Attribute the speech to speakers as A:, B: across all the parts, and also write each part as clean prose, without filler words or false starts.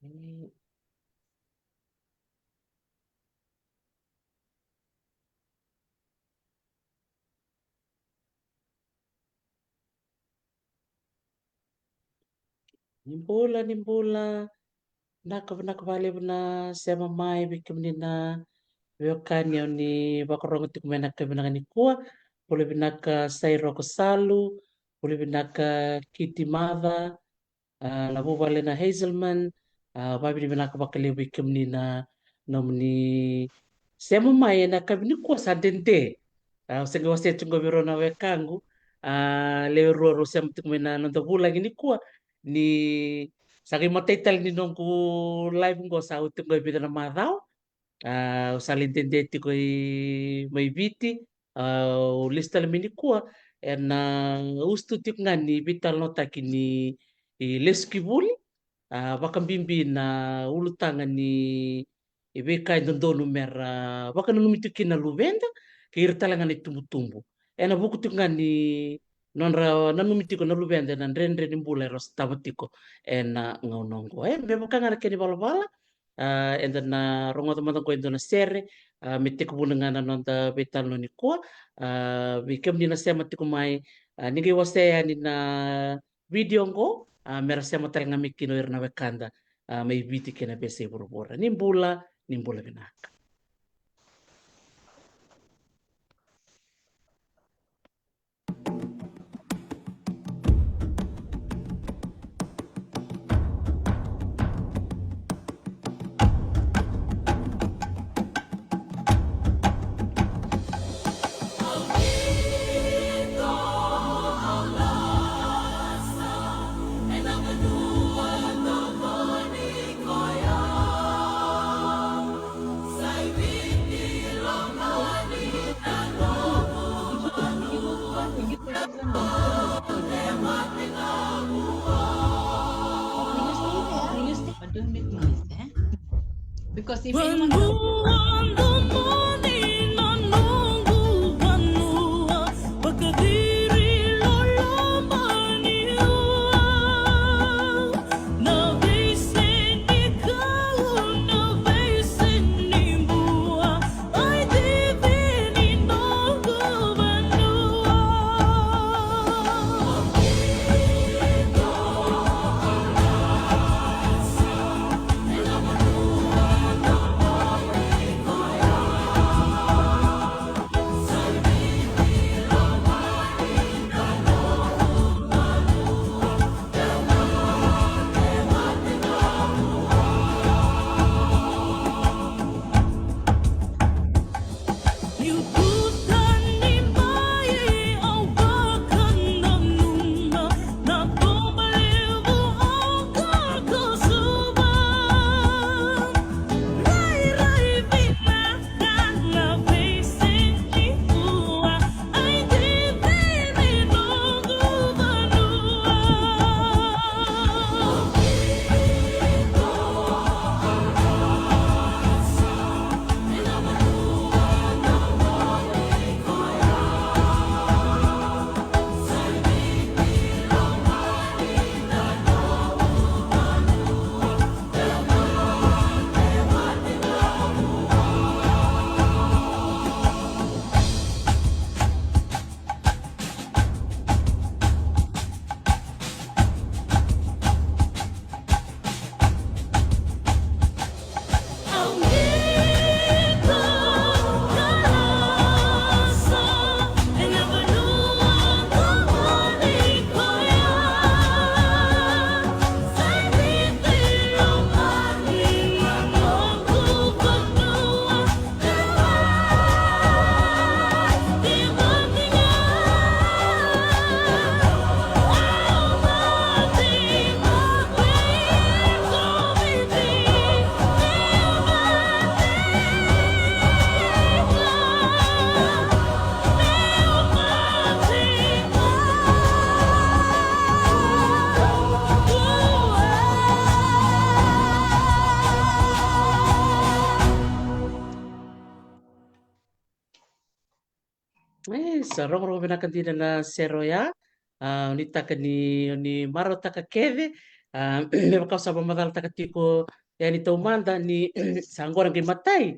A: Mm, Nimbola nakavalevina sema mai vikimnina vyokani au ni vakarongo tikumenaka vinangani kuwa pole vinaka sairoko salu pole vinaka kiti madha na vuvale na Hazelman vavili vinaka vakalevu ikimnina nomni sema mai na kavini kuwa sadente usenga wasetungo virona wekangu le ruoro sema tikumena nondavula gini kuwa ni sagi mataital ni nongku live ngo sa utungo ibidana madhao usalintendenti koi mai viti o lista lemini kuwa na ustu tik ngani vital nota kini leskivuli vakambimbi na ulu tanga ni ibeka indondono mera vaka numitu na luvenda kir talanga ni tumbu-tumbu ena buku tik ngani nonra nanumitiko na luvenda na rendre ni mbula ros tamatiko ena ngaunongo bebo kanga keni bala-bala enda na rongo teman ko enda na sere mete kubunanga na nonta betal no ni ko bikem ni na sema tiko mai nige wasaya ni na video ngo mera sema tarenga mikino irna wekanda mai biti kena bese buru-buru nimbula bina.
B: Because if
C: When
B: anyone
C: you want the morning, I know you want to, but the diri lolo mani na vise ni kau, na vise ni bua, ai divi ni nongo vanua. You bukan nimbai au bahkan nanuma na pembelimu angkat kesuban rai binatang na facing itua ai divini nunggu banua. Aumento kalasa, I never knew ang koya. Sa titirong aking magkukunua, di matingan, ayaw nating
A: Sarong ro bina kantina na sero ya unitaka ni maro taka keve Me makausa pamadala takatiko yani taumanda ni sangora ngi matai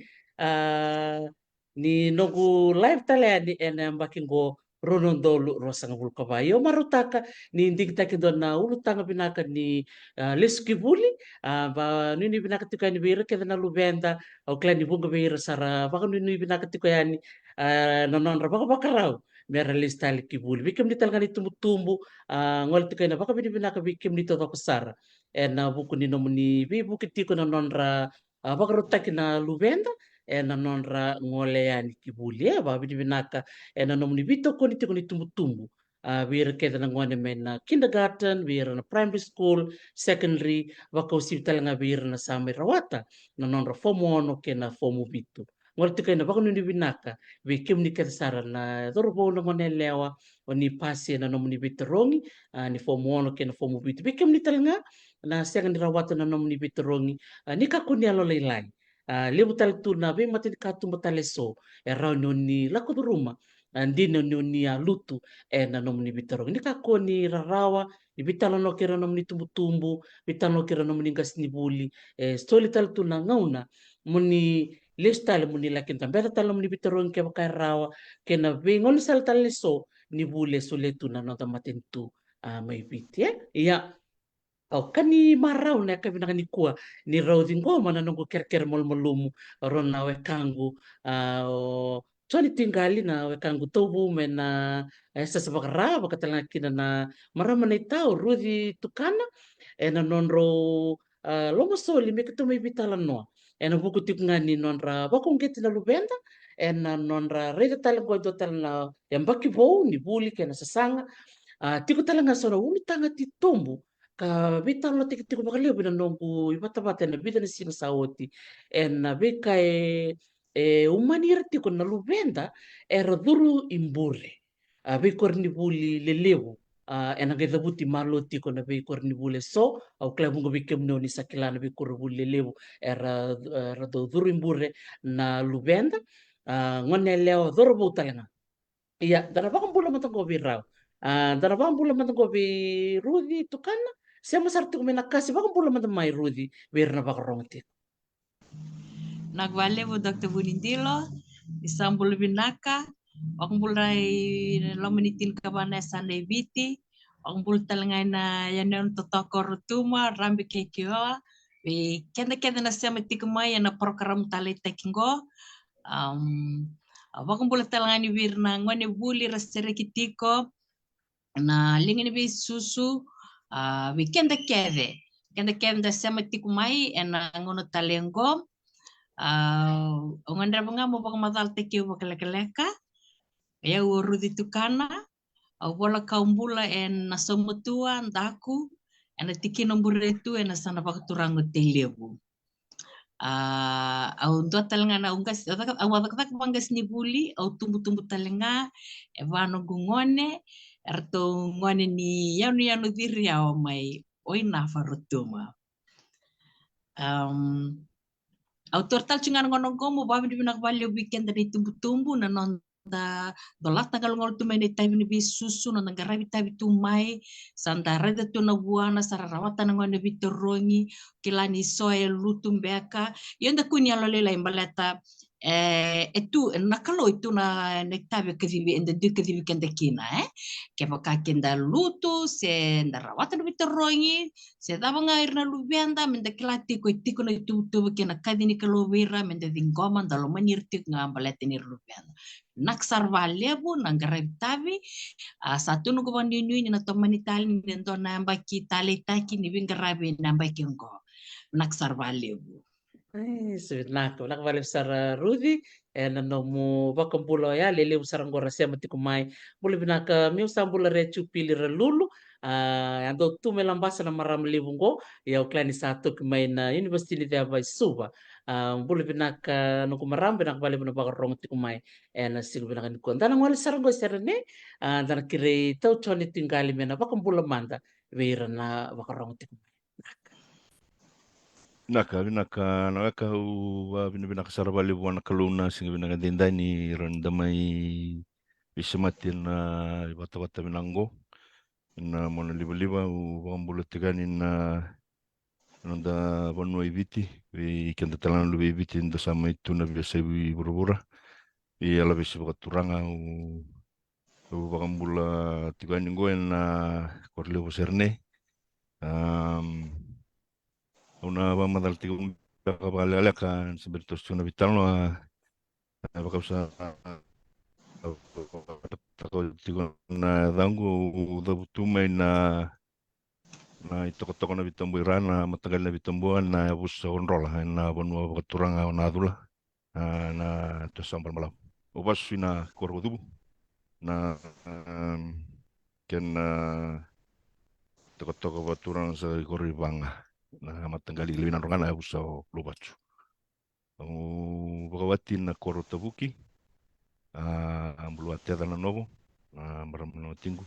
A: ni nogu live tale ni ena mbakingo ronondolu rosanga vulkava yo marutaka ni ndigitaki dona ulutanga binaka ni leskivuli ba nini binaka tiko yani beira kedana luvenda au klani bunga beira sara baka nini binaka tiko yani nononra baka bakarau mera listali kivuli bikim ni talgani tumbu-tumbu ngol tiko ina baka bini binaka bikim ni todo kusara ena buku ni nomuni bi buku tiko na nonra bakarutaki na luvenda ena nonra ngole yani kibuli ba bini binaka ena nomuni bito koni tiko ni tumbu-tumbu wir keda na ngone mena kindergarten wir na primary school secondary baka usibtal nga wir na samai rawata na nonra fomo no kena fomo bito ngol tiko ina baka nuni binaka bikim ni keda sara na dorobo na ngone lewa oni pasi na nomuni bito rongi ni fomo no kena fomo bito bikim ni talanga na siang ni rawata na nomni bitorongi ni kakuni alo leilai lebu tal tu na be mati katu mataleso rau ni lako du ruma ndi ni lutu na nomni bitorongi ni kakuni rarawa ni bitalo no kira nomni tumbu-tumbu bitalo kira nomni gas ni buli stoli tal tu na ngauna muni lestale muni lakin tambeta tal nomni bitorongi ke bakai rawa ke na be ngol sal tal leso ni bule suletu na nota matentu mai biti ya kani marau na ka binaka ni kua ni raudhi ngoma na nongo ker mol-molumu ron na wekangu o Tony tingali na wekangu tobu me na sa sabakara bakatala kina na marama na itau rudi tukana na nonro lomo soli me katumay bitala no na buku tip nga ni nonra bakong geti na lubenda na nonra reda tala gwa do tala na yambaki bou ni buli kena sasanga tiko tala nga sona umi tanga ti tombu ka bita lo tiki tiko makalio bina nongu ibata bata na bida na sina saoti na bika umanira tiko na lubenda era duru imbure bikor ni buli lelewu ena geda buti malo tiko na bikor ni bule so au klabungo bikem no ni sakilana bikor buli lelewu era duru imbure na lubenda ngone leo duru butalanga iya dana bakang bula matang gobi raw dana bakang bula matang gobi rudi tukana siya masarti ko may nakasi bakang bula matang may rudi wir na baka rongti
B: Nagvalevo Dr. Bunindilo, Isambul Binaka, Ongbulai Lominitin Kabana Viti, Ongbul Talangay na yanon totokor tuma, Rambi Kekioa, we kenda na siya matikumay na program talay tekingo, Wakumbula talangani wir na ngwane buli rastere kitiko, na lingin bi susu, we kenda da siya matikumay na ngono talengo, ngandra bunga mo baka madal teki bakaleka ya urudi tukana wala kaumbula en nasomutua ndaku en tiki nomburetu en sana baka turango telebu au ndo talenga na ungas au baka bangas ni buli au tumbu talenga evano gungone erto ngone ni yanu diri au mai oina farutuma autor tal cungan ngono gomo babi di binak bali weekend dari tumbu na non da dolat tagal ngol tu meni tabi ni bisusu na negara tabi tu mai sandara de tu na buana sararawatan ngone bitorongi kilani soe lutum beka yenda kunya lole la imbaleta itu nakalo itu na nektabe kedibi ende de kedibi kende kina ke baka kenda lutu se ndarawatan bitorongi se daba ngair na lubianda mende kilati ko tiko na itu kena kadini kalowira mende dingoma ndalo manirti ngambalete ni lubianda naksar valebu nangare tabi satu nugo bandinu ni na tomani tali ni ndo namba ki tali taki ni bingarabe namba ki ngo naksar valebu
A: Sebenarnya, nak balik sara Rudi, na nomu bakampulo ya lele usarang gora siya matikumay. Muli binaka mi usambula rechu pili relulu. Ando tu melambasa na maram libungo ya uklani satu kumay na University ni Davao Suba. Muli binaka no kumaram binak balik na bakarong tikumay. Na silu binaka ni kuan. Tanang wali sarang go serene. Tanang kiri tau choni tinggali mena bakampulo manda. Wira na bakarong tikumay.
D: Naka naweka binaka sarabali buana kaluna singa binaka dendani randamai bisamatin bata-bata minanggo na mona liba u wambula tegani na nanda vanua iviti vi kenda talana lu iviti nda sama itu na biasa i bura-bura i ala besi vakaturanga u wakambula tegani ngoe na korleo serne una vamadal tiga vale kan sebentar suna vital no vakausa tako tiga na dangu da butumai na itoko na vitambu irana matagal na vitambu na busa onrola na vanua vakaturanga na adula na tosambal malam obasu na korbodubu na ken toko baturang sa koribanga na matanggali lewinan rongana busa lubacu bagawati na koro tabuki ambuluate na novo maramno tinggu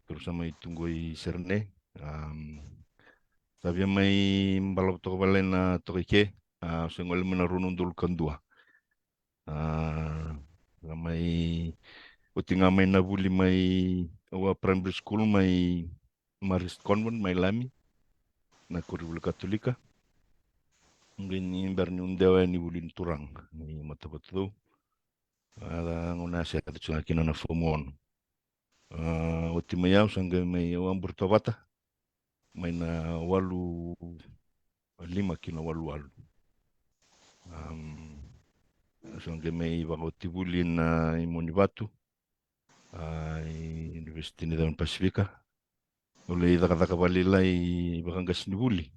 D: terus sama itunggo i serne sabia mai balap toko balena tokike sengol mena runun dulu kandua mai utinga mai na buli mai awa primary school mai Marist Convent mai lami na kuribula katolika ngini berni undewa ni bulin turang ni matabatdo ada ngona sia tsunga kina na fomon uti mai au sanga mai ambur tabata mai na walu 5 kina walu sanga mai bagoti bulin na imoni batu University ni Daun Pasifika oleh daka balila i bakangas ni buli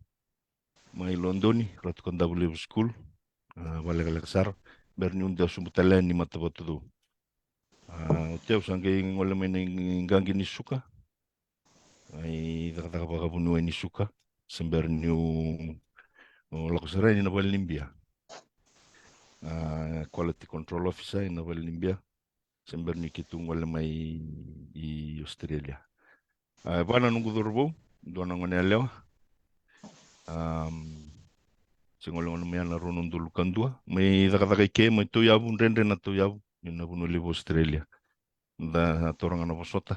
D: mai Londoni ratu kan W school bale kalakasar berni unda sumbutala ni matabatu teu sange ngole mai ngangi ni suka ai daka bakabunu ni suka semberni lakasara ni na Limbia quality control officer in Limbia semberni kitu ngole mai i Australia bana nunggu durbo dona ngone lewa singol ngone miana runun dulu kandua mai daka ke mai tu yabu rende na tu yabu ina bunu libo Australia da toranga na posota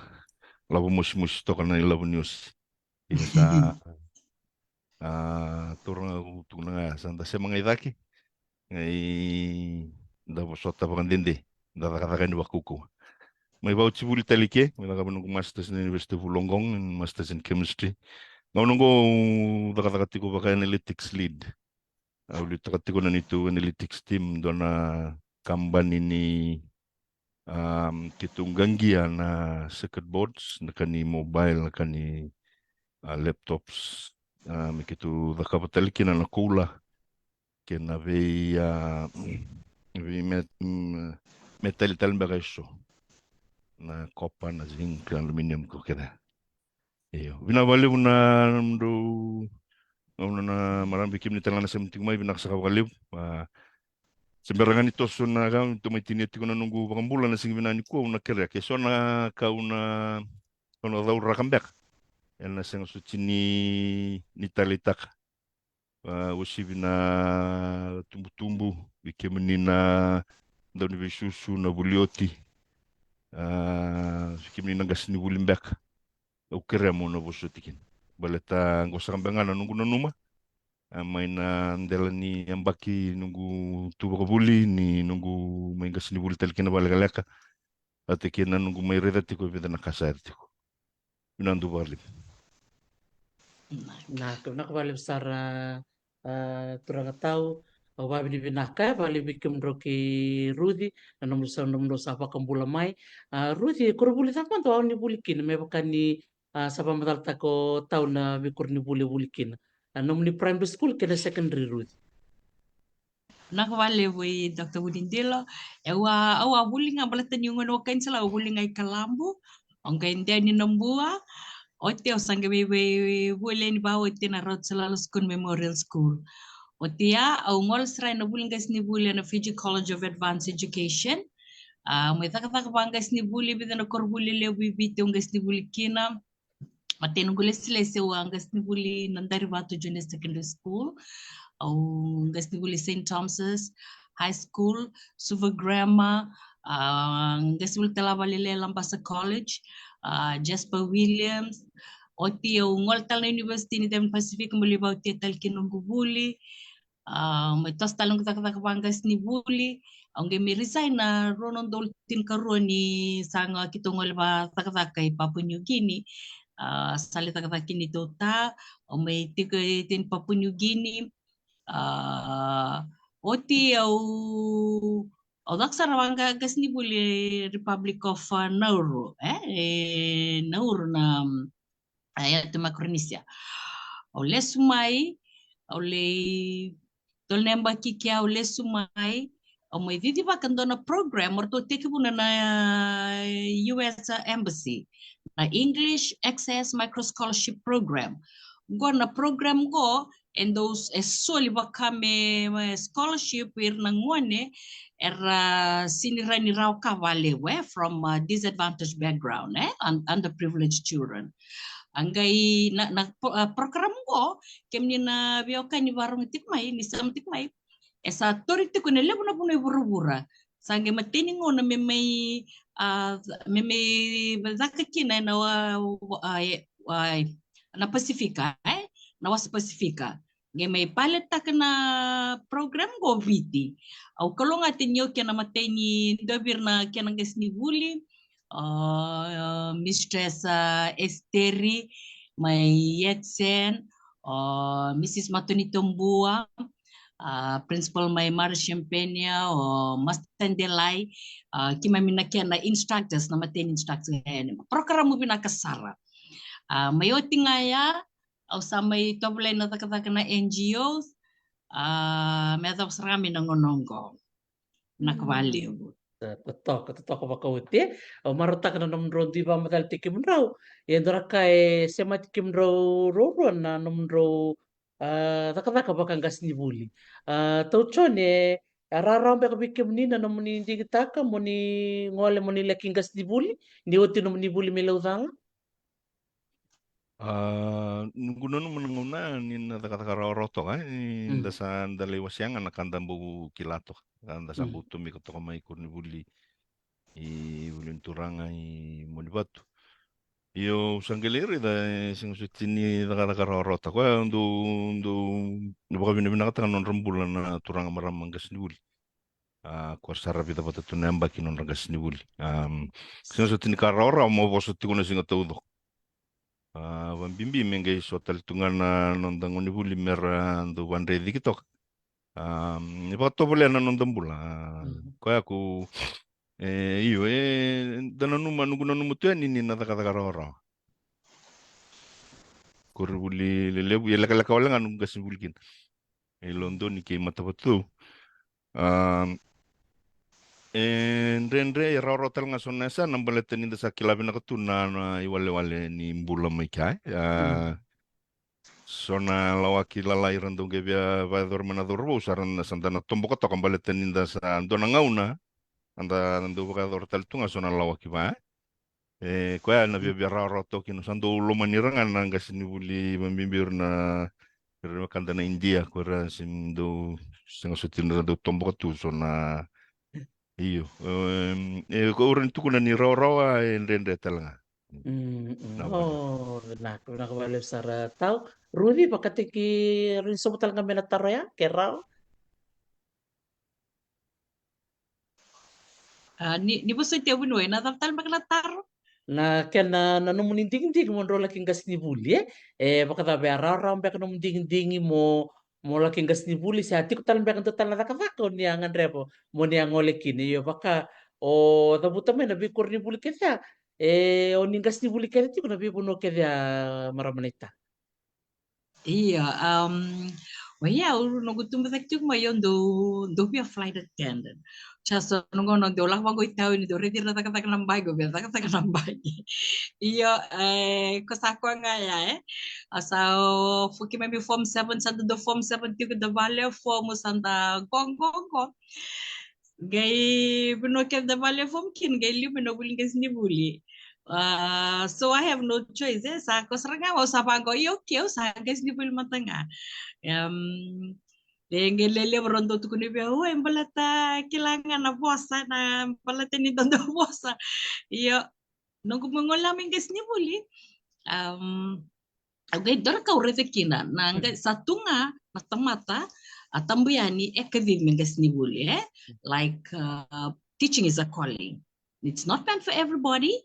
D: labu mus toka na labu news ini sa toranga utuna sanda semanga idaki ngai da posota pakandende da daka ni wakuku mai bau cibuli talike mai daka bunung masters in University of Wollongong and masters in chemistry ngau nunggu daka tiko pakai analytics lead uli tiko na itu analytics team dona kamban ini kitunggangia na circuit boards nakani mobile nakani laptops mikitu daka patalike na kula kena vei metal bagaiso na kopa na zinc aluminium ko kena iyo vina vale una ndo na marambi kim ni talana semting mai binak sakawaliw sembarangan ito so na kam ito may tiniti ko na nunggu bakambulan na sing binani ko una kerja keso na kauna daw rakambek yan na sing suci ni talitak usi bina tumbu-tumbu bikin menina daw ni susu na bulioti bikin menina gas ni bulimbek ukere mo na boso tikin baleta ngosa kambangan nunggu na numa main ndela ni ambaki nunggu tuba ko buli ni nunggu main gas ni buli talkina balagalaka atikina nunggu may reda tiko bida nakasar tiko binandu bali
A: na kabali besar turanga tahu bahwa binaka bali bikin roki Rudi na nomor apa kambula mai Rudi kurbuli takman tu awak ni bulikin mebakan ni sapa matal tako tahun na bikur ni bulikin nomor ni primary school kena secondary Rudi
B: Nakawale we Dr. Wudindilo awa bulinga balatan yung ano kain sala bulinga ikalambu ang kain ni nambua ote osange we bulen ba ote na rot sala school memorial school otia au ngol sra na bulinga ni bulen na Fiji College of Advanced Education may taka bangas ni buli bidan na korbuli le bibite ungas ni buli kina mateno gulesile se wangas ni buli nandari batu junior secondary school au ngas ni buli St. Thomas's High School Suva Grammar ngas ni buli talabalile Lambasa College Jasper Williams, oti o ngoltal na University ni Tem Pacific muli ba oti tal kinungubuli, may tos talong katakatabangas ni Buli, ang mi resign na ronon doltin karon ni sanga kitongol ba takatakay Papua New Guinea, salita katakin ni Tota, o may tikatin Papua New Guinea, oti au daksara wanga gas ni Buli Republic of Nauru, Nauru na ayat Micronesia. Oleh sumai, oleh tolnemba kikia oleh sumai, may didi ba kando na program or to take na US Embassy na English Access Micro Scholarship Program. Go na program go and those soli ba kame scholarship wir nangwane era sinirani raw kavale from disadvantaged background and underprivileged children. Anggai na program ko kemni na bioka ni warung tikmai ni sam tikmai esa torite ko nele buna buna burubura sange matini ngo na memei bazaka kina na na Pasifika na was Pasifika nge may palet tak na program go viti au kalong atin yo kya na mateni dobir na kya nang ni Buli Mistress Esteri, may Yetsen, Mrs. Matoni Tombua, Principal may Mar Champagne, Master Delay, kima minakya na instructors na matin instructors ngayon. Program mo binakasara. May otingaya, o sa may toblay na takataka na NGOs, may atap sarami ng ononggo. Nakvaliw.
A: Tetok bakauti marutak na nomro di ba madal tikim raw yendra kai sema tikim raw roro na nomro takataka bakang gas ni Buli tauchone rara be bikim ni na nomni digitaka moni ngole moni laking gas ni Buli ni oti nomni Buli melaudang
D: Gunon menunguna ni kata-kata roto kan ni dasan dalai wasiang anak kandang bu kilato kan dasan butu mi koto kamai kurni buli I bulin turanga I monibatu io sangeleri da sing sutini kata-kata roto ko ndu baka bina kata non rembulan na turanga maram manggas ni buli kuarsara pita pata tunamba kinon rangas ni buli sing sutini karora mo bosuti kuna singa taudo Bimbi mengai sotal tungan nondang oni buli mera do bandre dikitok. Iba to boleh nondang bula. Kaya aku iyo dana numa nuguna numu tu ni nata kata kara ora. Kur buli lebu ya laka laka wala nganu gas bulikin. London ni ke mata betu. Rendre raro tal nga sonesa nambalete ni desa kilabina ketuna na iwale-wale ni mbula mikai sona lawaki lalai randong gebia vador manador bo saran santana tombo koto kambalete ni desa andona ngauna anda ando vador tal tunga sona lawaki ba koya na bia raro to kino sando lomanirangan nanga sini buli mambimbir na kandana India kora sindo singa sutin do tombo koto sona Iyo, orang tu kuna ni rawa rende talanga.
A: Nak balik sara tau. Rudi pakatiki rin sobutal nga menataro ya, kerao.
B: Ni boso ite winwe na taptal maglataro.
A: Na kena na numuninting-ting mo ro laking gas ni Buli baka tabi araw baka numuninting mo laking gas ni Buli sa ati ko talang baka total na nakavako niya ang andrepo mo niya ngole kini yo baka o tabuta may nabi kur ni Buli kaya o ning gas ni Buli kaya ti ko nabi puno kaya maramanita
B: Iya, waya nugutum betak mayon do be a flight attendant. Chaso nungo do lah wago itau ni do redir na kata nambay go be kata nambay. Iya, kosako nga ya asao fuki maybe form 7 sa do form 7 ti do vale form santa gong. Gay buno ke da vale form kin gay li buno buling kes ni buli. So I have no choice. Sa kosranga o sa pago yo kyo sa guys ni pul matanga. Lele rondo tu kuni bia oh embalata kilangan na bosa na embalata ni tondo bosa. Yo Nunggu mengolah minggas ni boleh. Okay, dora kau rezekina. Nangga satu nga mata-mata atambuyani ekadi minggas ni boleh. Like teaching is a calling. It's not meant for everybody.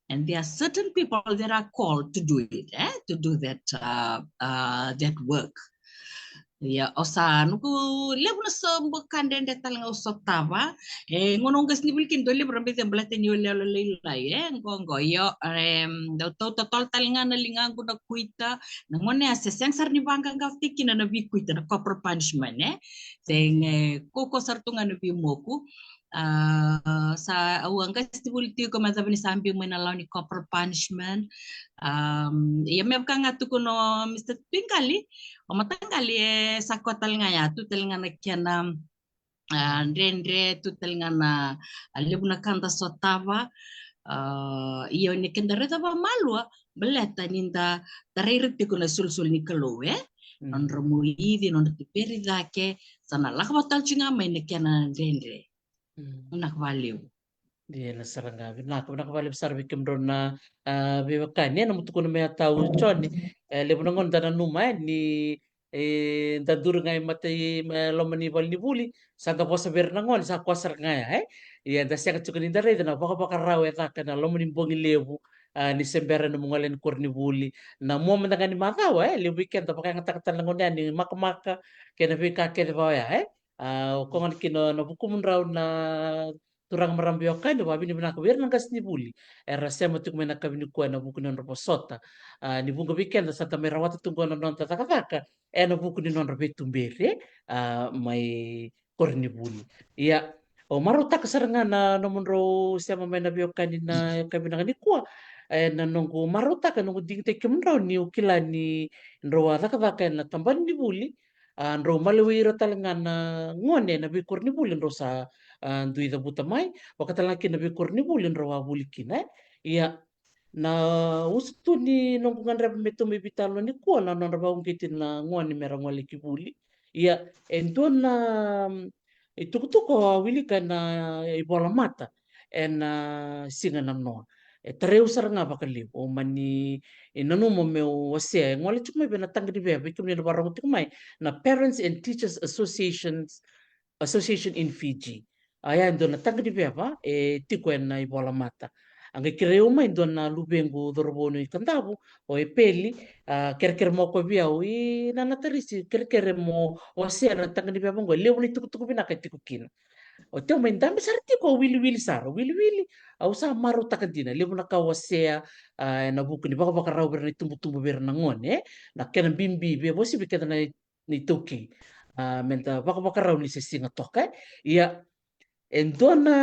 B: And there are certain people that are called to do it, to do that that work. Ya, osa nuku lebu na sombo kande de talang usok tava. Ngonong gas ni bulkin dole berambe zembelate ni ole ole lai. Ngongo yo do tol talinga na linga na kuita. Nangone aseseng sar ni bangga ngau tiki na bi kuita na corporal punishment. Seng koko sartunga na bi moku. Sa awang gas ni bulti ko mazabini sambi mo na law ni corporal punishment. Ya mebka nga tukuno Mr. Pinkali. Omatanggali sakwa talinga ya tu talinga na kiana ndre tu talinga na lebu na kanda sotava iyo ni kendare tava malwa beleta ninda tarirti kuna sul ni kalo nondro muidi nondro tiperi dake sana lakwa talchinga mai ne kiana ndre unak valeu.
A: Dia na saranga nak balik besar bikin drona bebekani na mutu kuna mea tahu choni lebu nangon dana numa ni dadur ngai mate lomani bal ni buli sanga posa ber nangon sa kwasar ngai ya da sia chukuni dare na baka rawe ta kana lomani bongi lebu ni sembera na mungalen kur ni buli na mo mendangani matawa lebu weekend ta baka ngata kata nangon ni maka kena bika ke ba ya ko ngan kino na buku mun raw na turang marambio kan wa bini bina kabir nang kas ni buli era sema tuk mena kabini ko na buku non roposota ni bunga weekend sa ta merawat tunggu non non taka na buku ni non robe tumbere mai korni buli ya o maruta kasarenga na nomon ro sema mena bio kanina kabina ni ko na nongo maruta ka nongo dingte kemro ni ukila ni ro taka na tamban ni buli ro malewira talengan na ngone na bi korni buli ro sa dui da buta mai wakatalaki na bikur ni bulin rawa bulikin iya na ustu ni nongkungan rep meto me bitalo ni ko na non rawa ungitin na ngwan ni merang wali ki buli iya endo na itukutuko wili kana ibola mata en singa na no tereu saranga bakali o mani nanu mo me wase ngwali chukme bena tangri be bikum ni barang tukmai na Parents and Teachers Association in Fiji. Ayan doon na tangdi beba tiko na ibola mata. Ang ikireo mai doon na lubengu dorobono ikandabu o peli kerker mo ko biau na natarisi kerker mo wase na tangdi beba ngo lew ni tukutuku binaka tiko kin. O teo mai ndambe sarti ko wili saro wili au sa maru takadina lew na ka wase na buku ni baka raw ber ni tumbu ber na ngone na kena bimbi be bosi be kena ni toki. Menta baka raw ni sesinga toka iya Entona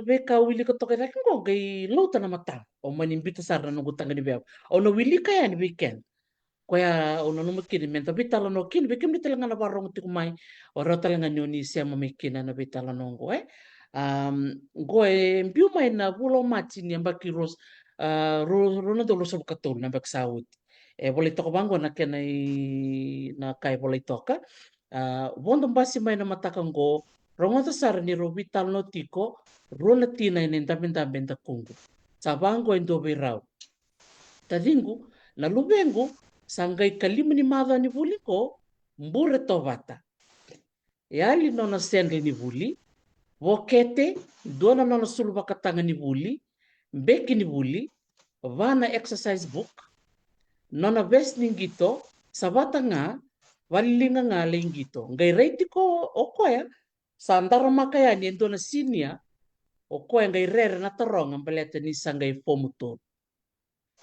A: beka wili ko toke takin ko kay lauta na mata o manimbita sar na nungutang ni beb o no wili kaya ni weekend kaya o no numakin menta bitala no kin bekim bitala nga na barong ti kumay o rota lang nga ni siya mamikin na bitala no ko go mpiu may na bulo machi ni ambaki ros ro na dolo sa katol na baksawit boleh toko bango na kenay na kay boleh toka bondong basi may na matakang go Rongoto sar ni robital no tiko, rola tina in tamen ta kungu. Sabango en dobe rau. Tadingu, na lubengu, sangai kalima ni madha ni buli ko, mbure tovata. Yali nona sendri ni buli, wokete, dona nona sulba katanga ni buli, beki ni buli, vana exercise book, nona best ningito, sabata nga, walilinga nga lingito. Ngai reiti ko okoya, sa andara makaya ni endo na sinia o ko ngai rere na tarong ang baleta ni sangai fomuto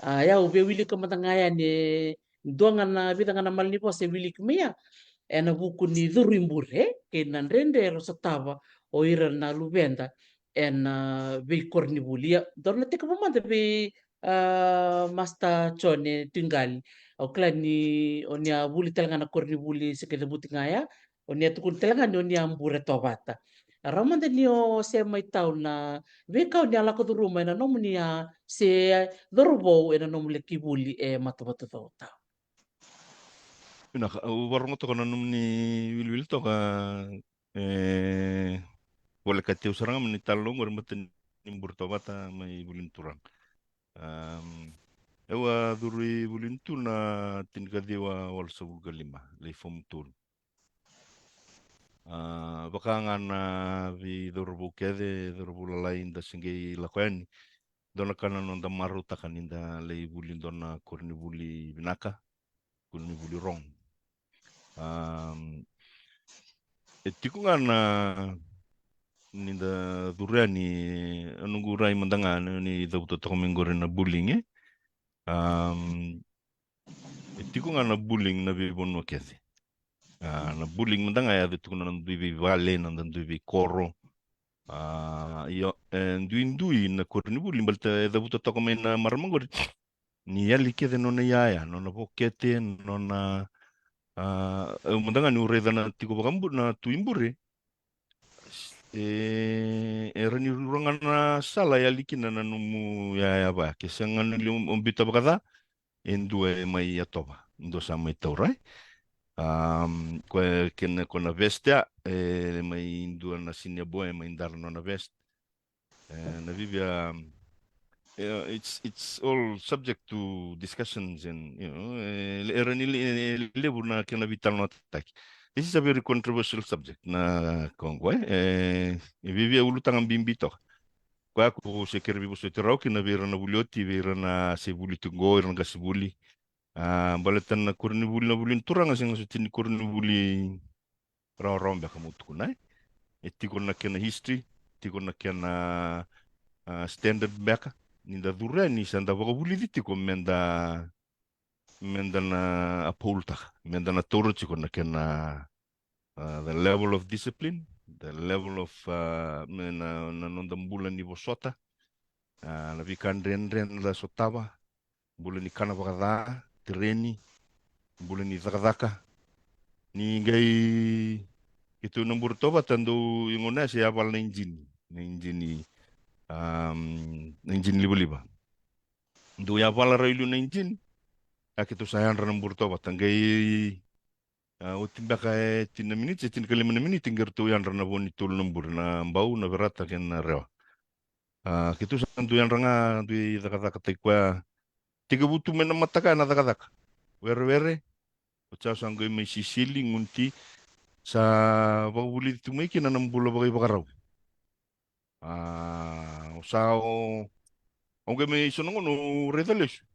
A: ya ube wili ka matangaya ni donga na bitanga na malni po se wili kmia ena buku ni durimbure ke nan rende ro satava o ira na lubenda en be korni bulia dorna te ka pamanta be masta chone tingali o klani onia buli talanga na korni buli se ke debuti ngaya onia tukun talanga ni onia mbure tobata ramanda ni o se mai tau na veka onia la ko ruma na nomu ni se dorbo ena nomu le kibuli matobato ta
D: Ina warung to kana ni wil to ka boleh kateu sarang ni talong or maten nimbur tobata may bulinturang. Ewa duri bulintu na tinkadiwa wal sa lima lay form tool. Baka nga na vi dorbu kede dorbu lalai inda singgay lakuan. Dona kana nonda maruta kaninda lay bulin dona kurni buli binaka kurni buli rong. Etiko nga na ninda durani anungu rai mandanga ni dauto to mingore na bullying etiko nga na bullying na bibon kete. Na bullying mandanga ya tu na dubi vale na dubi koro. Yo dui na kurni bullying balta dauto to na marmangor ni yali kede no na yaya no na bokete no na mandanga ni ureda na tiko bakambu na tuimbure. Rani rurangan na sala ya likina na numu ya ba kesangan umbita bakada endue mai atoba ndo sa mai taurai ko ken ko na vestia mai indua na sinia boe mai ndar no na vest na vivia it's all subject to discussions and rani lebu na kena vital no taki. This is a very controversial subject na Kongo. Vivia ulutang bimbito. Kwa ko se kerbi so terau kina vera na bulioti vera na se buli tungo vera na gasbuli. Balatan na kurni buli na bulin turang asing so tin kurni buli raw ba kamu tukunai. Etiko na kena history, tiko na kena standard baka. Ninda dura ni sanda baka buli ditiko menda na apolta, menda na toro tiko na kena the level of discipline, the level of na nondang bulan ni bosota, nabi kan ren la sotaba, bulan ni kana bakada, tireni, bulan ni zakadaka, ni gai itu nombor toba tando yung una siya apal na engine ni liba. Do ya apal railu na engine, akitu sayan nombor toba tanggai utimbaka tina minit tin kali mana minit tinggal tu yang rana boni tul nombor na bau na berata ken na rewa. Kitu santu yang ranga tu kata tekwa tiga butu mena mataka na kata were uca sanggai mai sisili ngunti sa buli tu mai kina nambula bagai bakarau. Usao onge mai sonongo no redales.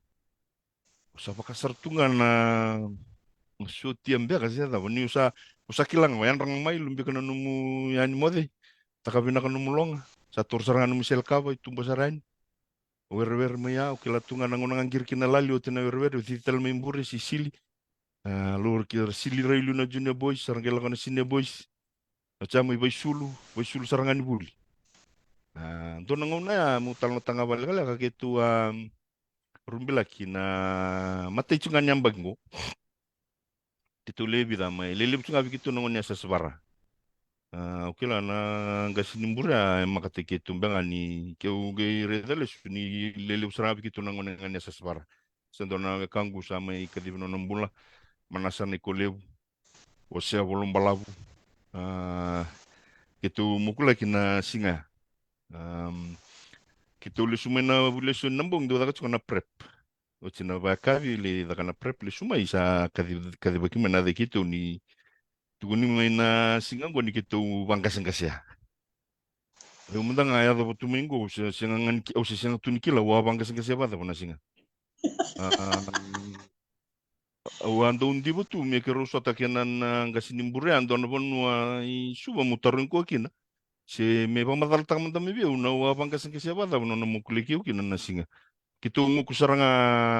D: Usa pakasar tungan na so tiam bea kasi ada ni usa kilang wayan rang mai lumbi kana numu yani mode takabina kana numu longa satur sarangan numu sel kaba itu basarain wer maya ukila tunga nangon ngangir kina lali otina wer utital membure sisili lur kir sili railu na junior boys sarang kela kana senior boys macam ibai sulu sarangan buli to nangon na mutal no tanga bal kala kaketu rumbila kina mate chungan nyambanggo titule vida mai lelip tunga bikitu nongon ya sasbara ukila na gasinimbura makateke tumbanga ni keu ge redales ni lelip sara bikitu nongon ya sasbara sendona kangu sama ikadibno nombula manasa ni kolebu osea volum balabu kitu mukula kina singa kitu le sumena bulesu nambong do daga na prep Ochina bakavi le dakana prep le suma isa kadi baki mana de kitu ni tuguni maina singango ni kitu bangkas ya. Le mundang aya do tumingo singangan o singang tunikila wa bangkas ya bada pona singa. Ando undi botu me ke roso takenan gasinimbure ando na bonua I suba mutarin ko kina. Se me pamadal tak manda me biu na wa bangkas ya bada pona na mukuliki kina na singa. Kitu mukusaranga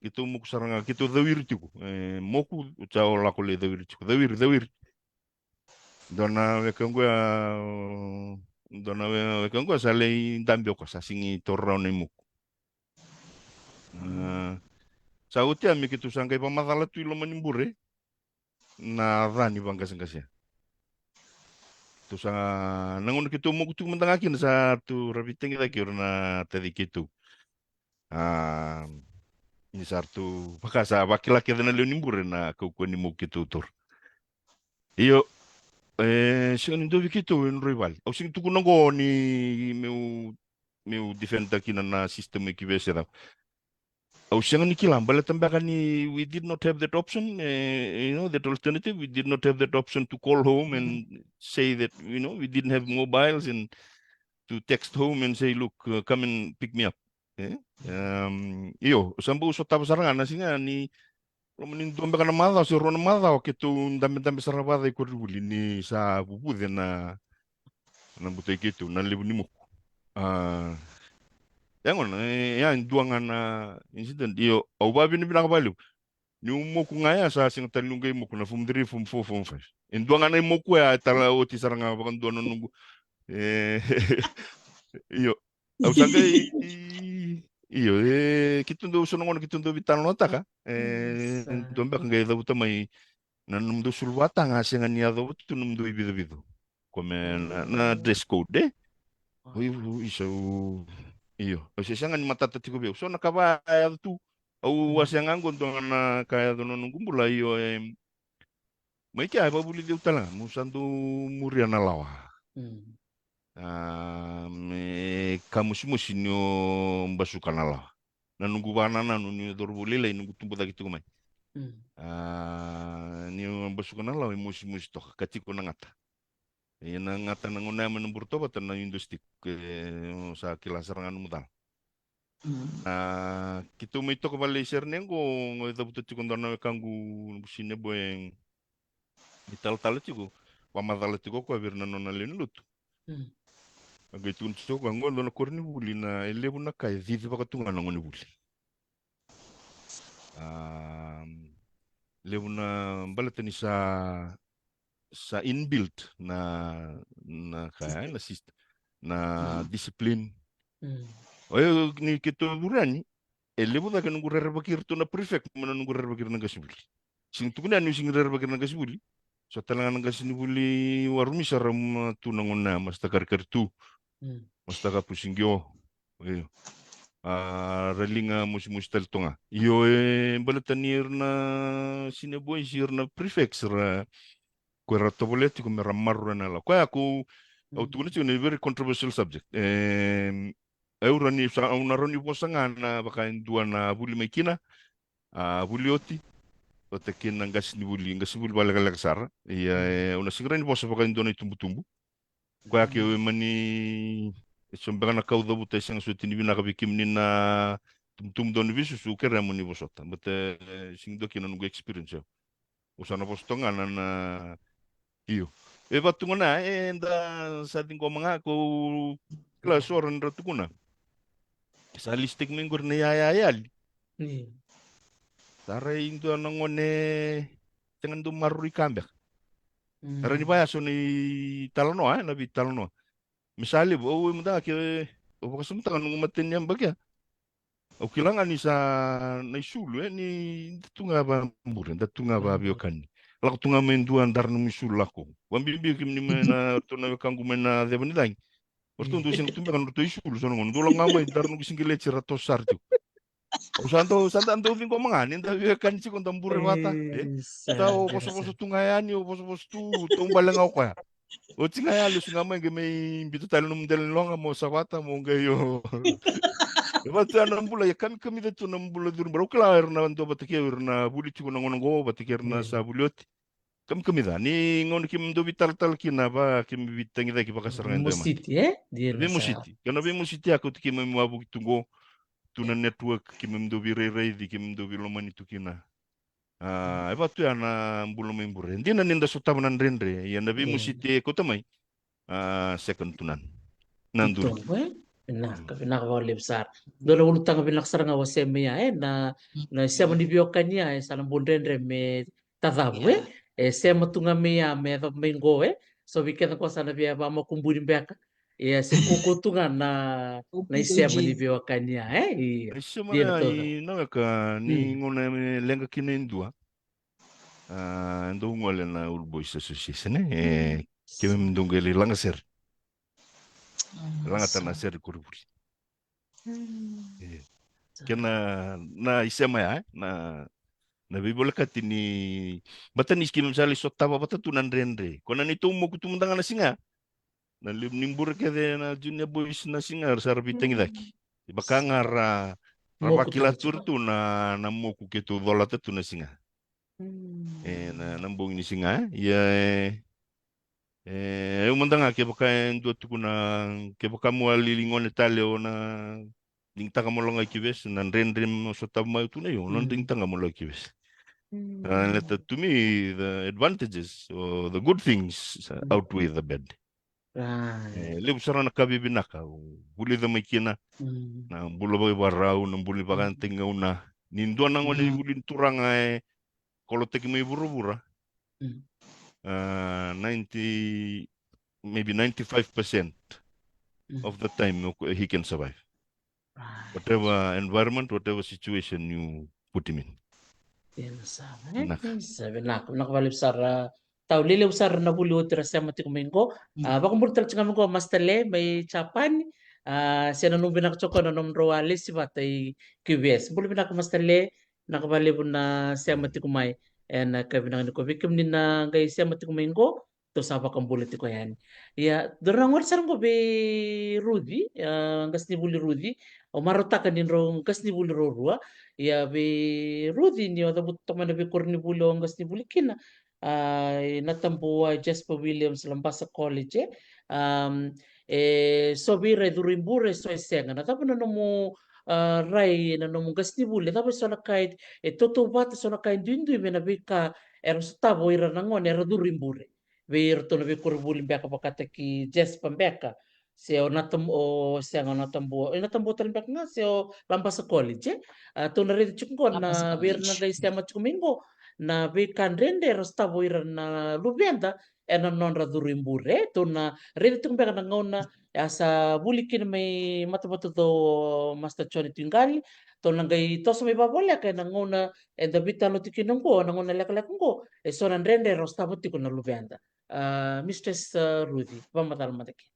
D: kitu dawir tiku moku chao la kole dawir tiku dawir dona wekangua sale ndambio ko sasingi torra ne muku sautia mi kitu sangkai pamatala tu ilo manimbure na rani bangkas-ngkasya tu sanga nangon kitu moku tu mentangakin satu rabiteng kita kirna tadi kitu ini sartu bakasa bakila keda na leonimbure na kuku ni muki tutur. Iyo Sing ando vikito en rival. Au sing tuku nango ni meu defender kina na system ekibese da. Au sing ni kilam bala tambaka ni we did not have that option, that alternative. We did not have that option to call home and say that, we didn't have mobiles and to text home and say, look, come and pick me up. Iyo, sambu so tapos saranga singa ni Romanin dombe kana mada so rona mada o ketu ndambe sarabada ikuruli ni sa bubude na butai ketu na lebu ni muku. Yangon ya duangan na incident iyo au babi ni binaka balu. Ni umuku ngaya sa sing talungai muku na fum 3 fum 4 fum 5. Duangan na muku ya tala oti saranga bakan duan nunggu. Iyo au sangga iyo kitu ndo uso ngono kitu ndo bitan nota ka dombe kan gaya dabuta mai na numdo sulwata nga senga niya daw tu numdo ibido come na dress code iso iyo o sanga ni matata tiko be so nakaba tu au wasanga ngondo na kaya dono ngumbula iyo mai kaya babuli de utala musando muriana lawa kamusimusi nyo basukan ala na nunggu banana nunyo dorbulila nunggu tumpu lagi tu mai nyo basukan ala musi to katiko nangata nangata nangona menembur toba tan industri sa kilasarangan mutal kita mai to kembali sernengo dapat tikon dona kanggu sine boeng tal tiko pamadala tiko ko verna nona lenlut agitun so gango na korni buli na elebu na kai vivi pakatunga na ngoni buli lebu na balatani sa inbuilt na kaya na system na discipline oyo ni kito durani elebu da kan ngurere bakir to na prefect mana ngurere bakir na gasibuli sing tukuna ni sing ngurere bakir na gasibuli so talangan na gasibuli warumi saram tunangona mas takar kartu Mastaka pusingyo. Ralinga musimustal tonga. Iyo balatanir na sineboy sir na prefects ra kuera toboleti ko meramarro na la. Kaya ako autunit yun very controversial subject. Eurani sa unaroni posanga na baka indua na buli maikina. Bulioti. Otekin ng gas ni buli balagalakasara. Iya una sigurani posa baka indua na itumbu-tumbu. Kaya kyo mani sombera na kau dabu te sang suti ni binaka bikim ni na tum don visu su kera mani bosota but sing do kina nungu experience usana postonga na iyo batungana enda sa tingko mga ko kelas orang ratukuna sa listik minggur na yayayal tara indo nangone tengan do maruri kambek tara ni baya so ni talanoa nabi talanoa misali bo munda ke o kasum tangan ngumatin yang bagya o kilangan ni sa naisulu ni tunga ba mburen da tunga ba biokan lak tunga menduan dar no misul lako wambimbi kim ni mena to na kangu mena de banilang orto ndo sing tumba kan to isul so ngon do ngamai dar no singile cirato sartu o santo ando vin ko manganin da biokan si kon tambure wata tao poso tunga yani o poso tu tumbalang ako ya o tinga ya lu singa mai gemei bitu talo num del longa mo sawata mo ngayo batu anambula ya kami da tu nambula dur bro kla erna ndo batike erna buli tu ngon ngo batike erna sa buliot kami da ni ngon kim do vital tal kina ba kim bitangi da ki bakasaranga ndo ma
A: Musiti dia
D: be musiti kana be musiti aku tiki mo mabu tungo tuna network kim ndo virere di kim ndo vilomani tukina batu ana mbulo membure ndina ninda sutabanan rendre ya nabi musiti ko tamai second tunan nanduri
A: Pinaka wale besar. Dolo ulutang pinaksar nga waseme ya na siya manibiokan niya sa nambundendre me tadabu siya matunga me ya me mengo so bikin ko sana biya ba makumbuni beka si kukutungan na siya manibiokan niya
D: Aisha
A: dia
D: mana
A: betul.
D: ka ni ngona lenga kinendua ndo ngole na Urboys Association kemi mndungeli langaser langa tana ser kuruburi kena na isema ya na Na boleh katini batan iskim sali sotapa bata tu nandrendre. Kona ni tumu kutumundanga na singa. Na nimbur kede na junior boys na singa sar bitang idaki. Bakangar
A: Moku
D: rabakilatur
A: tangchika.
D: tu na moku ketu dolata tu na singa. Na nambung ni singa ya eu mandanga ke baka ndo tu kuna ke baka mo lilingon etale na ning tanga mo longa kibes nan rendre mo sotama tu na yo non ning tanga mo longa kibes. And to me, the advantages or the good things outweigh the bad.
A: Right.
D: Lebu sarana kabi binaka, buli the makina, na bula boy barau, na buli bagan tinga una, nindua nang wani buli turanga kalau teki may bura-bura, 90, maybe 95% of the time he can survive. Whatever environment, whatever situation you put him in.
A: Sabi nakabalik sara taulile usar na buli utira sa mati kumingo. Baka murtal tsinga mingo mastale may chapan. Siya nung binakchoko na nung roale si batay QBS. Buli binak mastale nakabalik na siya mati kumay. And kabinang ko bikim ni na gay siya mati kumingo. To saba kang bulit ko yan. Ya, dorang war sarang ko be Rudy. Gas ni buli Rudy. O marutakan din rong gas ni buli Rorua. Ya be Rudy ni oda buto man be kurni bulong gas ni bulikina natambo Jasper Williams Lambasa College so bire durimbure so esenga na tapo na mo rai na mo gas ni bule tapo so nakait toto bata so nakait dindu me na bika era stabo ira nangon era durimbure be irto na be kurbuli beka pakata ki Jasper beka seo natam o senga natambo natambo tan bek nga seo Lambasa College to na rin chukko na bir na guys siya matchumingo na be kandrende rasta boira na lubenda ena non radurimbure to na rin tung beka na ngona asa bulikin may matabato do Master Choni Tingali to na gay to sa may babole kay na ngona e dabita no tikinong ko na ngona lekalek ko e so na rende rasta buti ko na lubenda Mistress Rudy pamatal mataki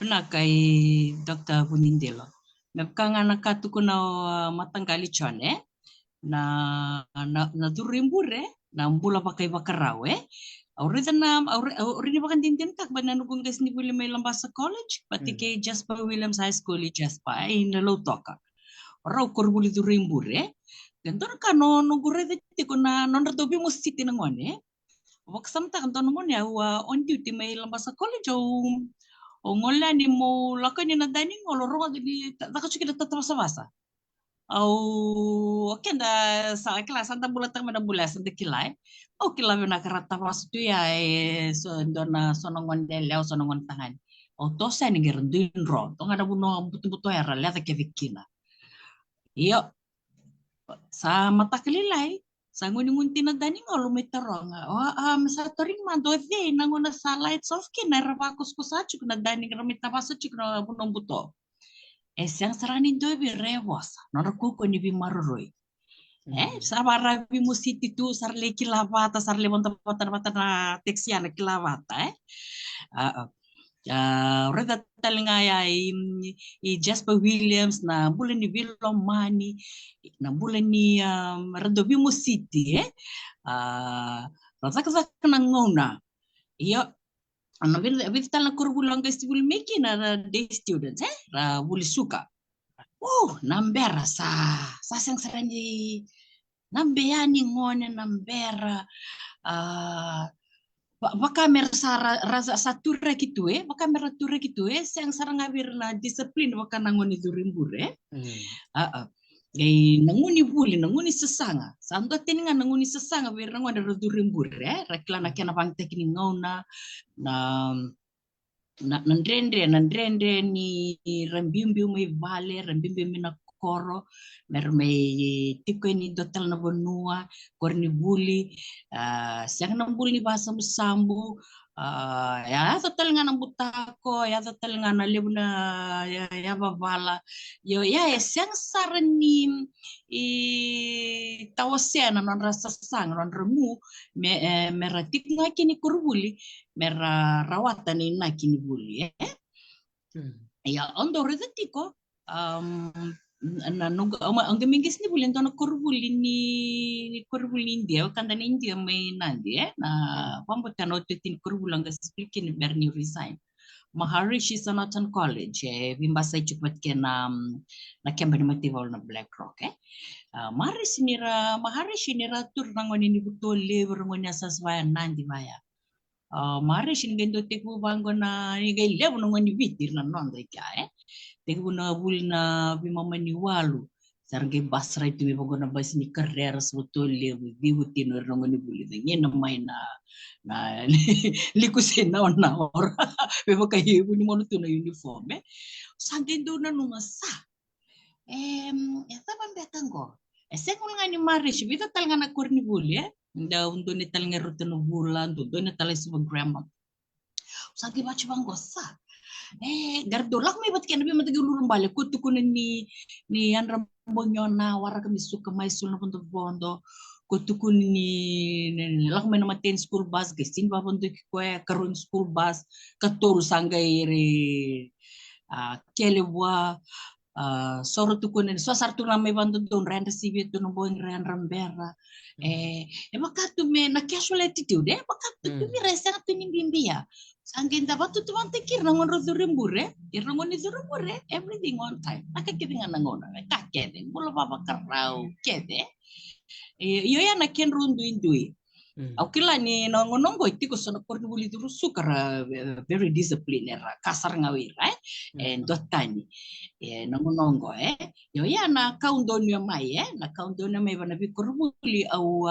B: Kay Dr. Bunindelo. Mepkanga nakatuko na matanggali chone na durimbure na mbula pakai bakarawe. Aurita na aurita bakan dintin tak banan kung gas ni William Lambasa College pati kay Jasper Williams High School Jasper ay nalotoka. Ora korbuli durimbure. Ganto ka no gure de ko na non ratobi mo city na ngone. Wak samta kan tono mo ya on duty may Lambasa College o ngola ni mo lakanya na dining o loro di takachiki na tatrasa-basa. Au kenda sa kelas anta bulat tang mana bulas anta kilai. O kilai na karata pas tu ya so dona sonongon deleo sonongon tangan. O to sa ni gerendin ro. To ngada buno butu-butu ya rale ta kevikina. Iyo sa mata kelilai sa ngunti na dani ngolo meterong sa toring mando de nangona sa lights off kina rabakus ko sa chuk na dani ramita paso chuk na bunong buto yang sarani do bi rewos no ko ni bi maruroi sa bara bi musiti tu sarle kilawata sarle monta pata na teksiana kilawata Reda talinga ya i Jasper Williams na bule ni Vilomani na bule ni Radovimo City razak na ngona iya ano vital na kurbulang guys will make na day students ra buli suka nambera sa sang sarani nambeani ngone nambera baka rasa satura gitu baka meratura gitu yang sarang ngabir na disiplin baka nangoni durimbure nanguni buli nanguni sesanga santo tininga nanguni sesanga bir nangoni durimbure reklana kena bang tekni ngona na nandrende ni rambimbi mai vale rambimbi mina koro mermei tiko ni dotel na bonua korni buli siang nang buli ni bahasa musambu ya total nga nang butako ya total nga na libna ya bavala yo ya siang sarni tawasya na non rasa sang non remu meratik nga kini kurbuli mera rawatan na kini buli ya ondo redetiko na nung ang gamingis ni bulan to na kurbul India kanda ni India may nandi na pambot ka no titin kurbul ang speaking berni resign Maharishi Sanatan College bimbasa chupat ke na kembali motival na BlackRock Maharishi nira tur nangoni ni betul lever ngoni asas vaya nandi vaya Maharishi ngendo teku bango na ni gai lever ngoni bitir na nonda kya teku na bul na bimamani walu sarge basra itu mi bagona bas ni carreira betul lever bihutin ngoni buli ngena mai na likusena na ora bebo kayi ni mono tu na uniform sangendo na numa sa esa bambetango Según ngani marish bita tal ngana korni buli nda undo ni tal ngeruto no bulan do ni tal suba grandma sagi bachi bangosa gardolak may bat kena bima tagi ulurun bale kutu kunen ni andra bonyona wara kami suka mai sul na punto bondo kutu ni lak may namaten school bus gesin babondo kikoe karun school bus katuru sangai re kelewa soro tu kunen so sartu na may bando don renda sibi tu no boing ren rambera makatu me na casual attitude makatu tu mi resa tu ni bimbia sangin dapat tu tuan tekir nangon rodurembure irnangon izurembure everything on time nakakidingan nangon kakede mulo baba karau kede yo ya na ken rundu indui Aukila ni nongonongo itiko sono korni buli duru sukara very disciplined kasar ngawi right and dotani nongonongo yo ya na kaundonyo mai na kaundonyo mai bana bi korbuli au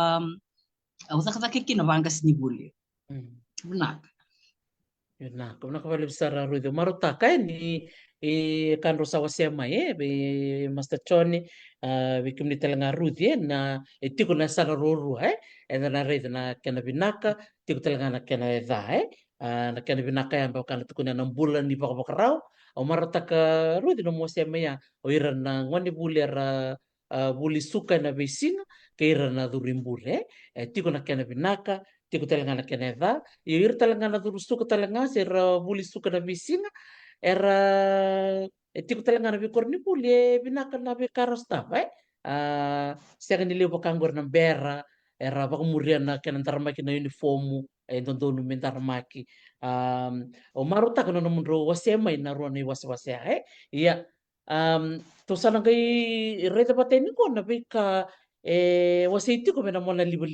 B: zakazake kina bangas ni buli benak
A: na kuna kawali bisara ruido marota kai ni kan rosa wasema be Master Choni bikim ni telanga rudi na tiko na sana roru na rede na kena binaka tiko telanga na kena edha na kena binaka yang bakal tukuna na bulan ni bakabakarau o marota ka rudi no wasema ya o ira na ngoni buli ra buli suka na besinga ke ira na durimbule tiko na kena binaka tiko telanga na kena edha ir telanga na duru suka telanga sera buli suka na besinga era tiko telanga na bikorni buli binaka na bikaros tapa sega ni leo bakangor na bera era bakamurian na kena taramaki na uniformu ndondo mentarmaki o maruta kana no mundo wasema ina ruani waswase iya to sana kai reta pateni ko na bika wasiti ko mena mona liba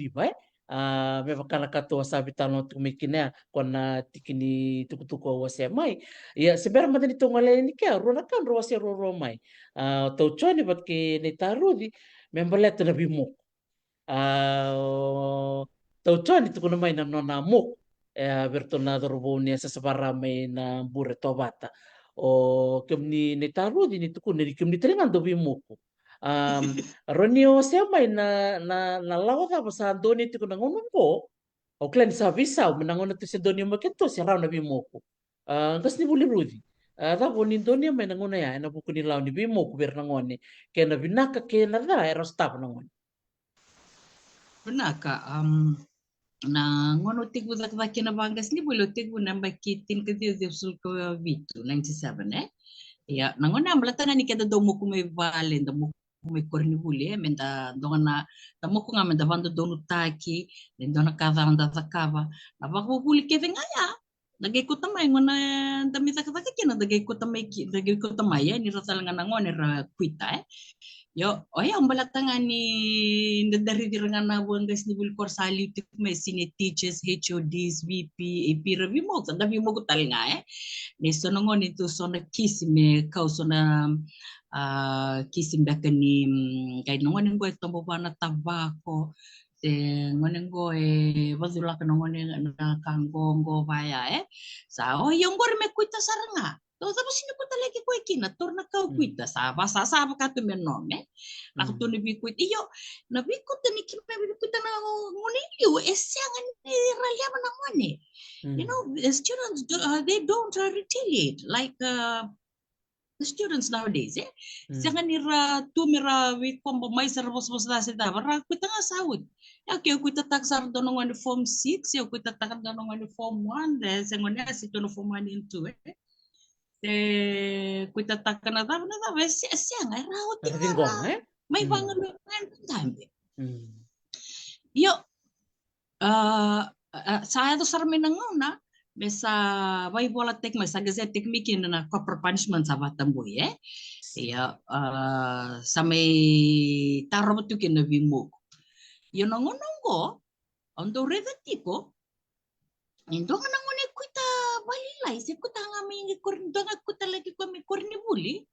A: me bakana kato wasabi tano tu mikina kona tikini tukutuko wasema iya sebera matani to ngale ni ka rona kan ro wase ro mai to choni bat ke ne tarudi membalet na bimuk tau choni tu kuna mai na nona muk bertonado roboni sa sabarame na bure tobata o kemni ne tarudi ni tukun ni kemni telengan do bimuku ronio se mai na lawa ka basa doni tu kuna ngono ko o klen sa visa o menangono tu se doni mo kento se rauna bimuku ngas ni buli rudi ta boni doni mai na ngono ya na buku ni launi bimuku bernangoni kena binaka kena da era stap nangoni
B: benaka na ngono tigu zakzaki na bangas ni bolo tigu na bakitin ke dia sul ko vitu 97 ya na ngona amblata ni kada do mo kume vale do mo kume korni bule menda dona da mo kunga menda bando donu taki den dona kava anda zakava na bago buli ke vengaya dagay ko tamay ngona dami zakzaki na dagay ko tamay ni rasal nga ngone ra kuita yo ang balatanga ni dari dirangan na buwan guys ni Wilcor Sali may sine teachers, HODs, VP, AP review mo sa dami mo ko nga ni so ngon ito so na kisime kau so na kisim baka ni kay ngon ngo ito mo ba na tabako ngon ngo wazula ka ngon na kangongo baya sa yung gor me kuita saranga तो सब उसी ने कुछ लेके कोई की ना तो ना कau kuita sa ka tu menome na tu ni bi kuita iyo na bi kuita ni ki bi kuita na ngoni yo esangan ni ralia na ngoni you know students they don't retaliate like the students nowadays sangan ni ra tu mira wi kombo mai servos da se da ra kuita nga sawut ya ki kuita tak sar do ngoni form 6 ya kuita tak do ngoni form 1 de sengoni asito no form 1 and 2 te kuita takana na siang ai raut
A: Tingong, eh?
B: may bangan tambe.
A: Hmm.
B: Yo saya tu sarmi nangona besa vai bola tek mas agazet tekmiki na corporal punishment sa batambo ya samay taro tu kin na bimo yo nongo ondo reda tiko indo nga nangone kuita balilai se kuta ngami korndo nga kuta lagi ko mi korni buli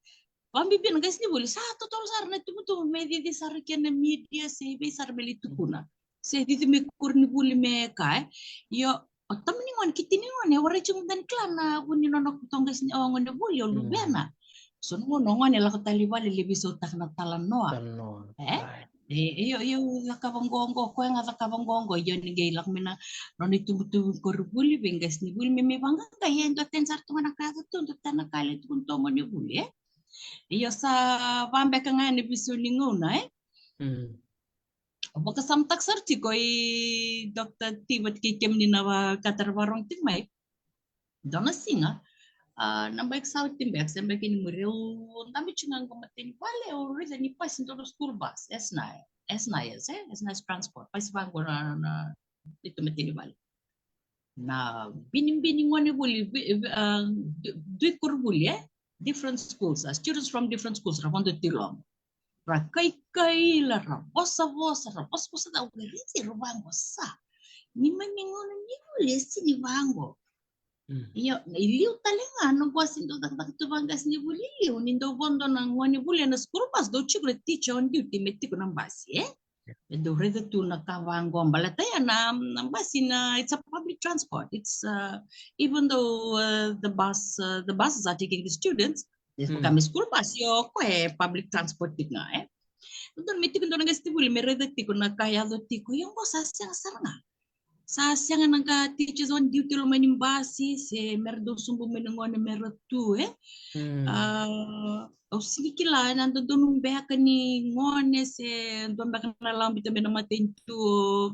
B: pambibin guys ni buli sa totoo sar na tumutu media di sar ken media se be sar beli tukuna se di me korni buli me kai yo otam ni ngon kitini ngon wara chung dan klana kuni nono kutonggas ni ongon de buli lu bena so ngon la kotali bali lebih so tak na talan noa iyo lakabanggongo ko nga lakabanggongo yo ni gailak mina noni tumutu korbuli bengas ni buli me bangga kaya ndo ten sar tu na kasa tu ndo tan kale tu tongo ni buli iyo sa bambe ka nga ni bisu ni ngona Baka samtak sarti ko Dr. Tibat kikim ni nawa katarbarong timay. Dona singa. Nambaik sa timbek sampai kini muriu tapi cungang komatin vale already ni pas into the school bus S9 transport pas bangun na itu metin vale. Na bining ngone buli duit kur buli different schools students from different schools rapondo tilom. Rakai la raposa da ugerizi rubango sa ni mengono ni ulesi ni bango iyo iliu talenga no bosindo da tu bangas ni buli unindo bondo na ngoni buli na school bus do chigre teacher on duty metiko na basi do rede tu na kawango balata ya na basi na it's a public transport it's even though the buses are taking the students kami school bus yo public transport nga Nton miti kundo nga stibuli mereda tiko na kaya do tiko yung bo sasyang saranga. Sasyang nga teachers on duty lo manim basi se merdo sumbu menengone merotu o sikila nando donung beka ni ngone se don beka na lambi tambe na matentu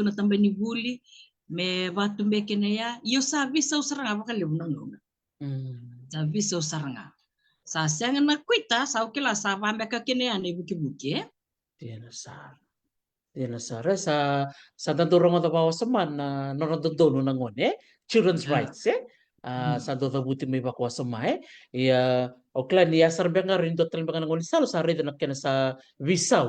B: na tambe ni buli me batu beke na ya yo sabi sa saranga bakal lebunang sabi sa saranga sa siang na kuita sa ukila sa vambe ka kene ane buki
A: Tiana sar sa tanturong ta bawa seman na nono nangone children's rights sa do buti may bakwa semai ya oklan ya sarbe ngarin do tel bangan ngoni salu sa rede nakena sa visa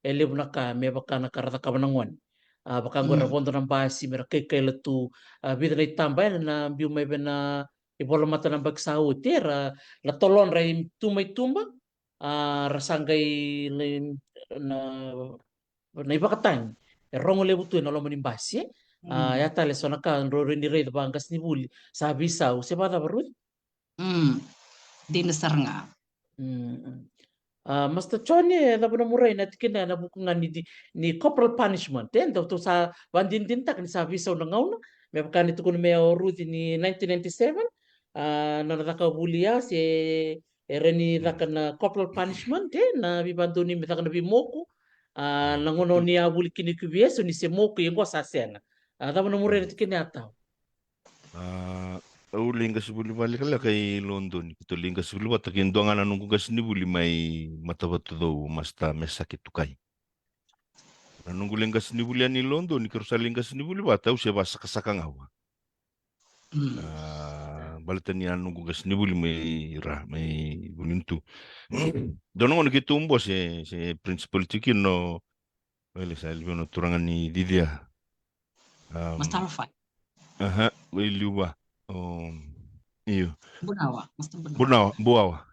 A: ele bunaka me bakana karata kabanangon baka ngora bondo ng basi mera kay letu bida na itambay na biu may bena ibola mata ng bagsaw tira la tolon ray tumay tumba rasanggay na ibakatang rongo lebutu na lomo nimbasi ya tale sona ka roro ni ray bangas ni buli sa bisaw se bata barut
B: din saranga
A: Master Chone da buna murai na tikina na bukungan ni corporal punishment to sa bandin tak ni sa bisaw na ngauna me bakani tukun me ruti ni 1997 na nataka bulia se ereni na corporal punishment na bibantu ni metaka na bimoku na ngono ni abuli kini kubieso ni se moku yengo sa sena da buna murai na tikina atau
D: Ulingas buli balik kala kay London. Ito lingas buli bata kinduangan anong kugas ni buli may matabato daw masta mesakit tukay. Anong lingas ni buli ni London ni karusa lingas ni buli bata usya basa kasakang awa. Balitan ni anong kugas ni buli may bulintu. Doon ako nakitumbo si principal tikin no sa no turangan ni Didia.
B: Mas tarafay.
D: Liwa. Iyo.
B: Bunawa.
D: Buawa.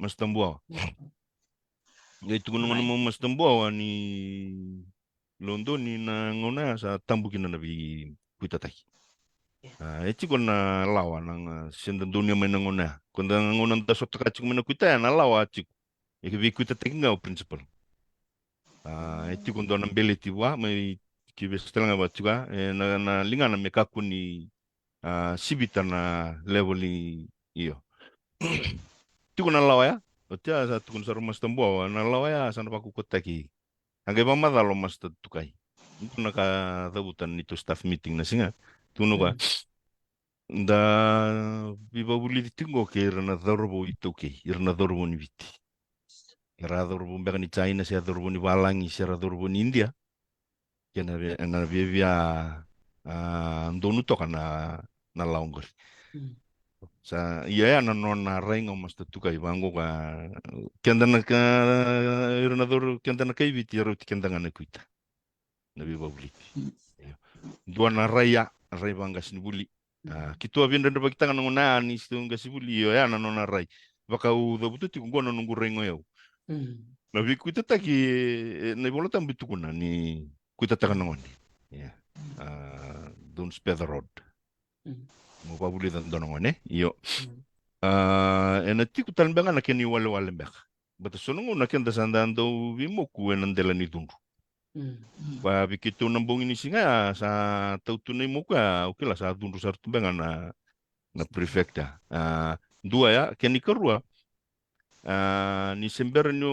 D: Mas tambuawa. Itu naman mas tambuawa ni London ni nangona sa tambukin na nabi kuitatay. Iti ko na lawa ng sindan dunia may nangona. Kung nangonan ta sa takachik mo na kuitaya na lawa chik. Ikibi kuitatay nga o principal. Iti ko doon ang beliti wa may kibestel nga ba juga na linga na mekaku ni sibita na level ni iyo. Iti ko na lawa ya. Otia sa tukun sa rumah tambuawa na lawa ya sana paku kotaki. Hanggang pa madalo mas tukay. Ito nakadabutan nito staff meeting na singa. Tuno ka. da viva buli tingo ke irna dorbo itu ke irna dorbo ni viti. Ira dorbo mbeka ni China sia dorbo ni Walangi sia dorbo ni India. Kena na via ndonu to kana na laungor. Sa iya na nona rengo mas tuka ibango ka kenda na ka irna dor kenda na kai viti ro kenda na kuita. Na viva buli. Dua na raya rai bangga sini buli. Kitu abin dan bagi tangan ngona ni situ nggak sih buli ya na nona rai. Baka u da butu tiku gua nunggu rengo ya. Na vi kuita taki na bola tambi tu kuna ni kuita tangan ngoni. Ya. Don't spare the road. Mo pa buli dan ngone. Iyo. Ena tiku tan benga na keni wale wale mbek. Bata sonongo na kenda sandando vi mo ku enandela ni tundu. Ba bikitu nambong ini singa sa tautunay mo ka okay lah sa tundu sa tumbengan na prefecta. Dua ya keni kerua ni sember nyo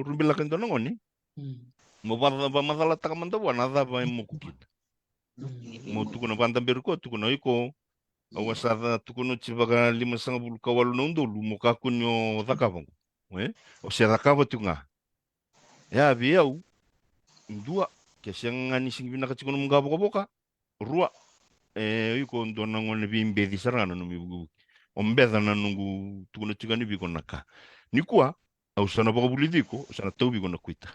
D: rumbilakan donongon ni mo ba masalah takamanda wa nada ba mo kukin mo tukuna pantamber ko tukuna iko awasada tukuna chibaga 5.5 kawalu nondolu mo kakunyo takabang o sia takaba tunga ya biau dua kesang ani sing bina kachikono mga boka rua iko ndona ngone bimbe di sarana no mibugu ombeda na nungu tukuna chigani biko naka nikua au sana boka bulidiko sana tau biko na kuita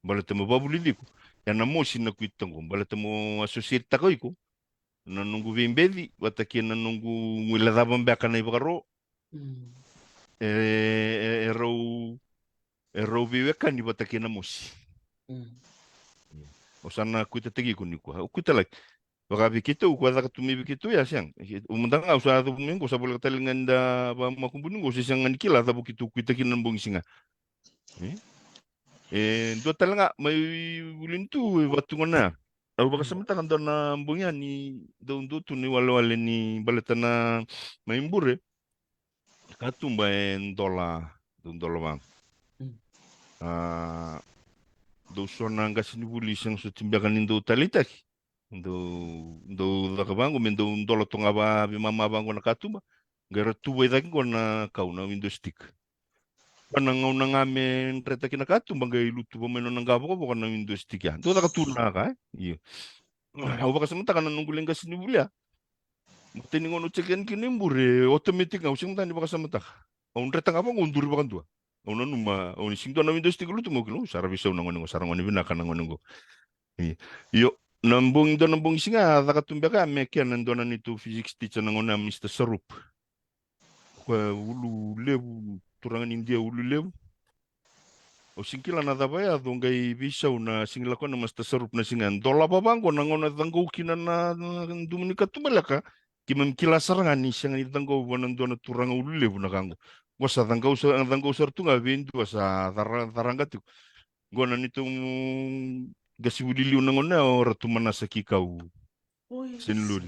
D: balete mo babulidiko ya na mosi na kuita ngo balete mo associate tako iko na nungu bimbe di wataki na nungu ngwila dabang baka na ibakaro ero biweka ni wataki na mosi o sana kuita tegi ko nikua o kuita like baka bikitu ko ada katumi bikitu ya siang umundang au sa domingo sa bola talingan da ba makumbuni go sisang nikila da bikitu kuita kinan bong singa do talanga may bulintu watu ngona au baka samta kan dona mbongya ni do tu ni wale ni baletana maimbure katumba en dola bang do sona ngasini buli sang sutimbakan indo talitaki do da kabango mendo dola tonga ba bi mama bango na katuma gara tuwe daki na kauna window stick panang ngau ngame reta kina katuma gai lutu pemeno nanggapo ko na window stick ya do da katuna ka iya au baka samta kana nunggulen ngasini buli ya matini ngono ceken kini mbure automatic ngau sing tani baka samta au reta ngapa ngundur bakan tua ono numa oni sing na window stick lutu mo kilo sara bisa unang ngo sarang ngoni bina kana ngo iyo nambung singa zakatumbiaka mekia nandona nitu physics teacher nangona Mr. Sarup kwa ulu lebu turangan India ulu lebu o singkila na dabaya dongai bisa una singila ko na Mr. Sarup na singan dola babango nangona danggo kina na Dominika tumalaka kimam kila sarangan ni siyang danggo wanandona turang ulu lebu nakango wasa danggo sartu nga bindu wasa darangatu gona nitong gasibuliliw nangona o ratumana sa kikaw sinlul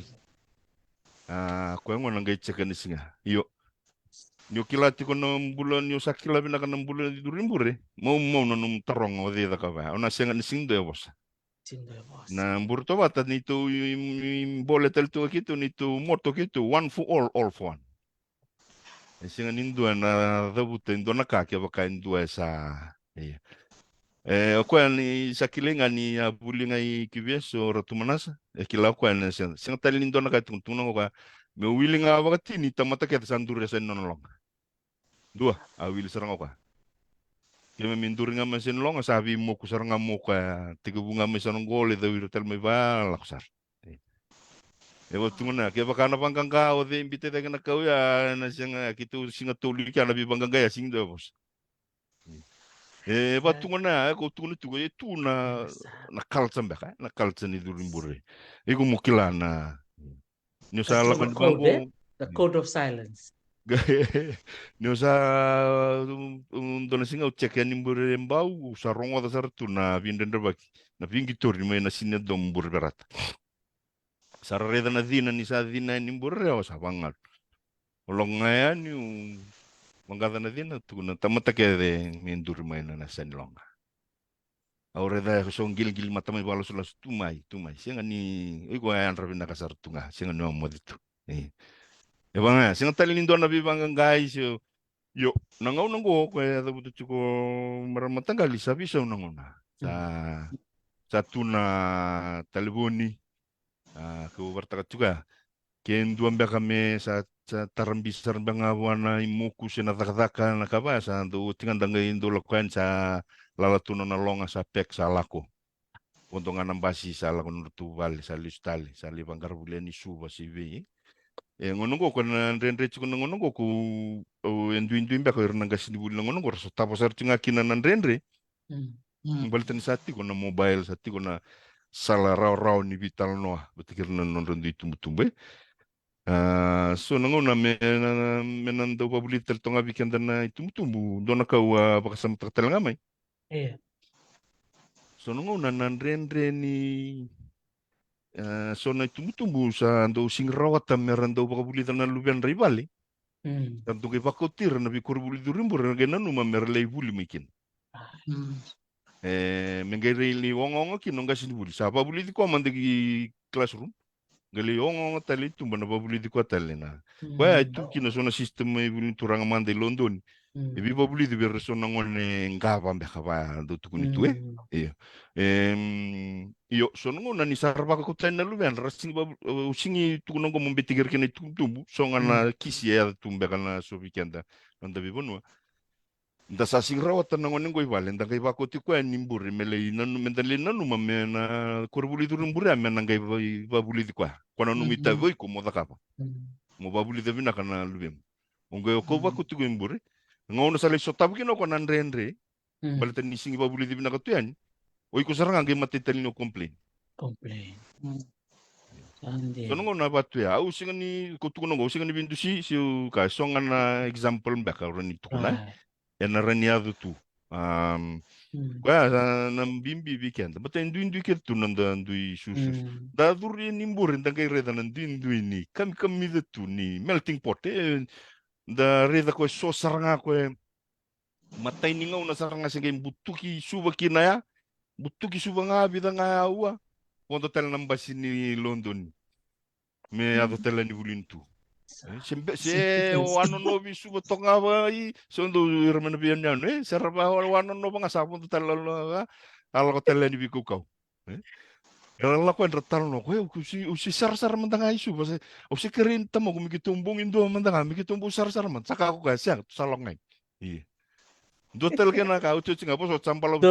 D: kuya ngo nanggay tsakan ni singa iyo nyo kilati ko ng bulan nyo sakila binaka ng bulan di durimbure mau na nung tarong o di da ka ba o na singa ni singdo ya bosa na burto bata nito yung boletel to kito nito moto kito one for all for one singa nindua na dabuta indo nakakya baka indua sa iya ako ni sa kilinga ni bulinga i kibeso ratumanasa kila ko na sing talindo na katungtungna ko ka me wilinga wakati ni tamata kita sandur sa nonolong dua awil sarang ko kaya mindur nga masin long sabi mo ko sarang mo ka tigubunga masin ng gole da wiro tel me ba laksar tungna kaya baka na pangkang ka o de imbite da na kawya na singa kitu singa tuli ka na bibanggang gaya sing do bos batungana ko tunu tu tu na kaltsam baka na kaltsan ni durimbure iko mukila na nyo sa lakan bango
A: the code of silence
D: nyo sa dona singa check yan imbure mbau sa rongo da sartu na bindender baki na pingitor ni may na sinadom burberat sarareda na dina ni sa dina imbure o sa bangal olong ngayan yung mangkata na din tu na tamata ke de mindur main na sanlonga Aure da so gil mata mai balos las tumai. Singa ni oi ko an rabi na kasar tunga. Singa no mo dito. E banga, singa tali ni dona bi banga guys yo nangau nango ko da butu chuko maramatanga li sabi sa nangona. Sa tuna taliboni ko bartaka juga. Ken duan beka me sa tarambisar banga wana imuku sina takataka na kabasa do tingan danga indo lokan sa lalatuna na longa sa pek sa lako. Untuk nambasi sa lako nutu bali sa listali sa libang karbuleni suba si vi. Ngono ko na renre chuko ngono ko endu beka irna gasini buli ngono ko so tapos ar tinga kinan renre. Balitan sati ko na mobile sati ko na sala raw ni vital noa betikir na non rendu tumbe. So nangona menando pabulitel tonga bikenda na itumtumbu dona kau bakasam taktal ngamai. So nangona nanrenre ni so na itumtumbu sa ando singrawat merando pabulitel na lubian rivali. Tanto ke pakotir na bikur buli durimbur na genanu mamerlei buli mikin. Mengairi li wong kinong gasin buli. Sa pabuli ko mandegi classroom. Gali ong tali tu mana babuli di kota lena. Kaya itu kina sona sistem ibuli turang mande London. Ibi babuli di bersona ngone ngapa mbeka ba do tukun itu Iyo. Iyo sona ngona ni sarba ko tena lu ben rasing usingi tukun ngo membetigir kena tumbu songa na kisi ya tumbe kana so weekenda. Nanda bibonwa. Nda sasing rawat na ngone ngoi vale nda kai bako ti kwa nimburi mele nanu mendali nanu mamena korbuli durumburi amena ngai babuli di kwa kona nu mita voi ko moda kapa mo babuli de bina kana lubem onge ko bako ti nimburi ngono sale sotabu kino kona nrenre balita ni singi babuli di bina ka tuyan oi ko saranga ngai matitel no complain sono ngona batu ya au singani ko tukono ngo singani bindu si ka songa na example mbaka roni tukuna enaraniado tu. Nam bimbi weekend. Bata indu ket tu nanda ndui susus. Da duri nimbur ndangai reda nandu ni. Kami de tu ni melting pot. Da reda ko so saranga ko matai ninga una saranga sege butuki suba kinaya. Butuki suba nga bida nga ua. Pondo tel nambasi ni London. Me ado tel ni bulintu. Se wano no bisu betonga bai sondo irmen bian serba wano no banga sapun talala ala ko tele di biku kau la ko enretal no ko usi sar mentanga isu base usi kerin tamo ko mikitumbung indo mentanga mikitumbu sar man saka ko gasya salong ngai do tel kena ka ucu cinga po so campalo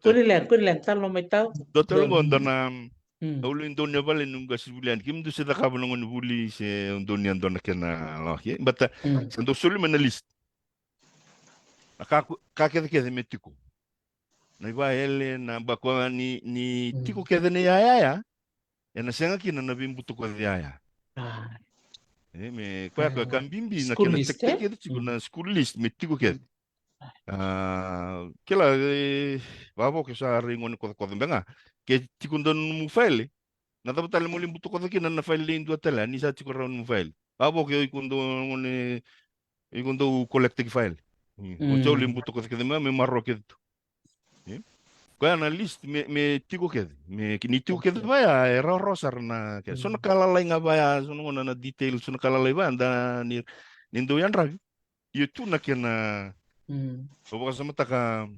A: kurilen talo mai tau
D: do tel gondana Ulu Indonesia bale nunga sibulian kim du seda kabel ngon buli se Indonesia dona kena lah ya bata sendo suli menalist ka kede metiko na iba ele na bakwa ni tiko kede ne ya na senga kina na bimbuto ko ya me kwa kambimbi na kena tek kede tiko na school list metiko kede kela babo ke sa ringon ko benga ke tikundon mu file na dapat tali mo limbuto ko kina na file lindo tala ni sa tiko ron mu file babo ke ikundo collecting file unjo limbuto ko kina me marro ke ko na list me tiko ke me ni tiko ke ba era rosar na ke sono kala lai nga ba sono na detail sono kala lai ba anda ni nindo yan ravi itu na kena so sama taka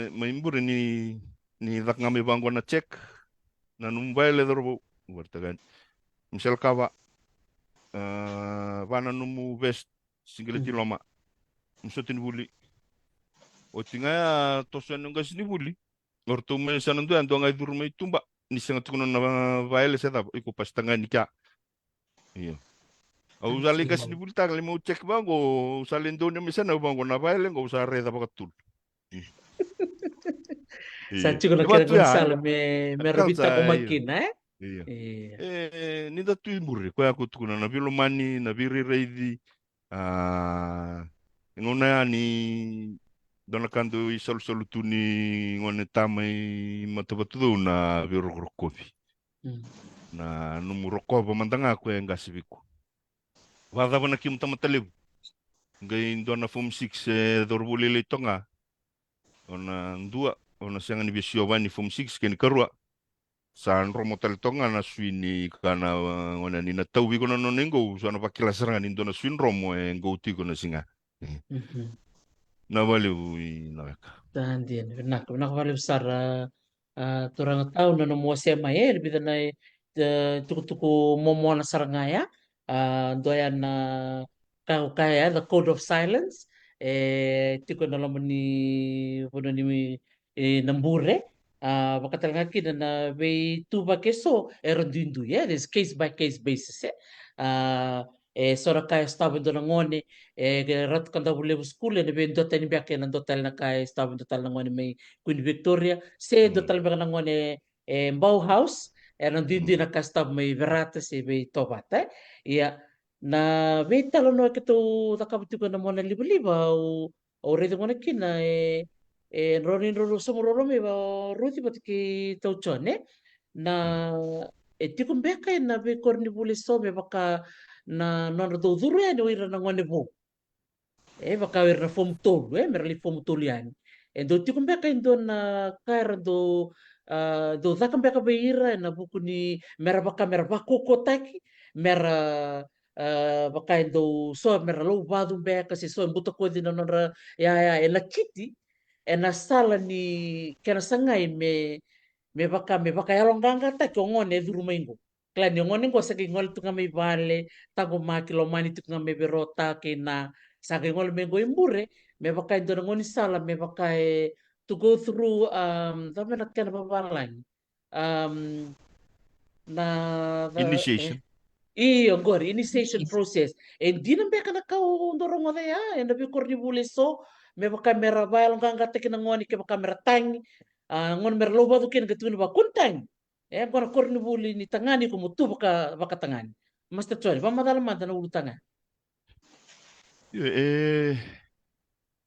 D: maimbur ni dak ngami bangko na cek na numbai ledor bertagan misal kawa wana numu best single loma musotin buli o tinga tosan nga sini buli orto me sanandu ando ngai durmai tumba ni sangat kuno na baile seta iko pastanga nika iyo au usali gas ni bulta kali mau cek bang go usali Indonesia misana bang go na baile go usah reda pakatul
A: sa chico na kira Gonzalo me robita ko makina ni
D: da tu muri ko aku tu na bilo mani na biri reidi ngona ni dona kandu isol tu ni ngone tamai matobatu na biro kopi na numero ko pamantanga ko enga sibiku wada bana kim tamatalib ngai dona form 6 dorbuli le tonga ona ndua ona sianga ni besio wani form 6 ken karua san romo tonga na swini kana ngona ni na tauwi kona no nengo so na pakila seranga ni dona swin romo e ngo ti kona singa na wale ui na weka
A: Tahandian, benak wale besar turang tahu na no mo sema lebih tanai tuku momo na sarangaya doyan na kau kaya the code of silence tiko na laman ni puno ni nambure bakatelngaki na be tuba keso erondindu there's case by case basis sora kaya stavo do ngone rat kanda bule skule ne ben dotel ni biake na dotel na kaya stavo dotel na ngone may Queen Victoria se dotel ba na ngone Bauhaus erondindu na kastab may verata se be tobat ia na be talo no keto takabuti ko na mona liba o redo ngone kina ronin roro somo roro me ba ruti bat ki tauchone na tikum beka na be korni bule sobe baka na nona do duru ya no ira na ngone bo baka ira na fom tolu merali fom tolu yani do tikum beka indo na kaira do zakam beka be ira na buku ni mera baka kotaki mera baka indo so mera lo badu beka se so buta ko dina nona ya ela kiti na sala ni kena sangai me baka yalong ganga ta ko ngone duru maingo klan yo ngone ko saki ngol tunga me vale tago maki lo mani tunga me berota ke na saki ngol me go imbure me baka indo ngoni sala me baka to go through dame na kena babalan na
D: initiation
A: iyo gori initiation process dina be kana kau ndorong ode ya enda be korni bule so me baka mera bayal nganga tekina ngoni ke baka mera tangi ngon mera loba tu ken ketuni ba kuntang gona korni bule ni tangani ko mutu baka tangani master chori ba madala manda na ulu tanga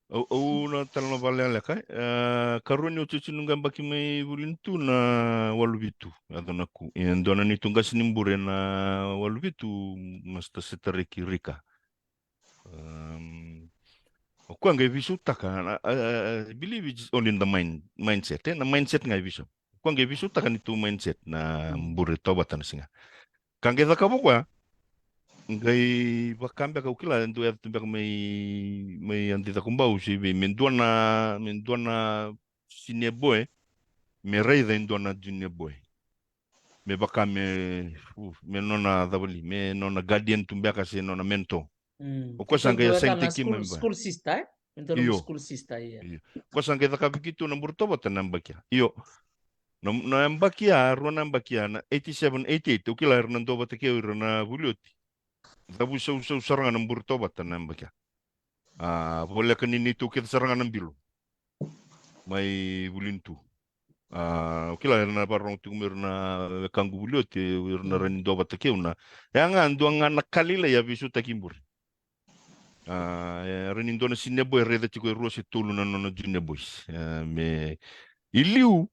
D: au na talma vale ala kai karuni o chichi nunga baki mai bulintu na walubitu adona ku dona ni tungas nimbure na walubitu masta setariki rika ku ngai visu taka I believe it's only in the mindset na mindset ngai visu ku ngai visu taka ni tu mindset na mbure tobatan singa kange zakabokwa ngai bakambia ka ukila ndu ya tumbia mai andita kumbau si be menduana sine boy me reida induana junior boy me bakame me nona dabali me nona guardian tumbia ka se nona mento o ko sanga ya sainte ki memba
A: school sister
D: iyo
A: school sister iya
D: ko sanga da kabikitu na burtoba tanambakia iyo na ambakia rona ambakia na 87 88 ukila hernando batake na bulioti Dabu sau serangan nembur tobat tanam baca. Boleh kan ini tu kita serangan nembilu. Mai bulintu. Oke lah na parang tu merna kanggu buliot na rin dobat takiu na. Yang anduang anak kali lah ya bisu takimbur. Rin indona sineboy reda chiko rosi tulu na nona junior boys. Me iliu.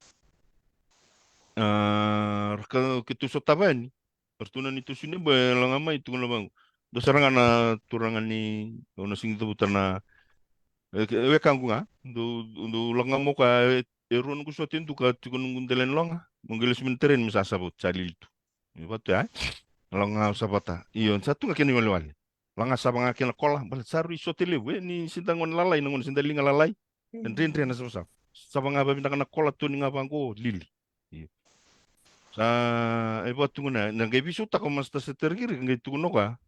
D: Kita sotabani. Pertunan itu sineboy langamai tu ngalabang. Dosarangan na turangan ni ono sing itu na we kangunga do langa mo ka eron ko sotin tu ka tikun ngundelen longa monggelis menteren misasabot salil tu batu ya longa sabata iyon satu ngakeni wale langa sabanga kena kolah bal saru isotele we ni sintangon lalai nangon sindalinga lalai dan rin na sabanga ba bintang na kolah tu ninga bangko lili sa batu nguna ngai bisu ta ko masta setergir ngai tu noka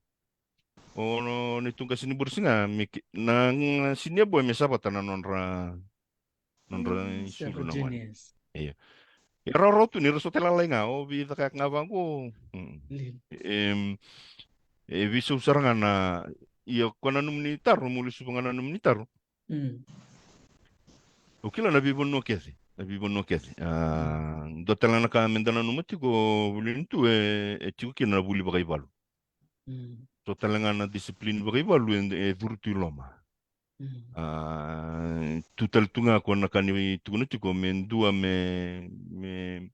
D: ono ni tungka sini bursinga nang sini boy mesapa tanah nonra sulu naman iya ya roro tu ni roso tela lenga o bi tak ngabangku visu serangan na iya kona num ni taru mulu supangana num ni taru okila nabi bonno kesi do tela na ka mendana numati ko bulintu tiku kina buli bagai balu so talangana disiplin bagai balu durtu loma tutal tunga ko nakani tuguna tiko mendua me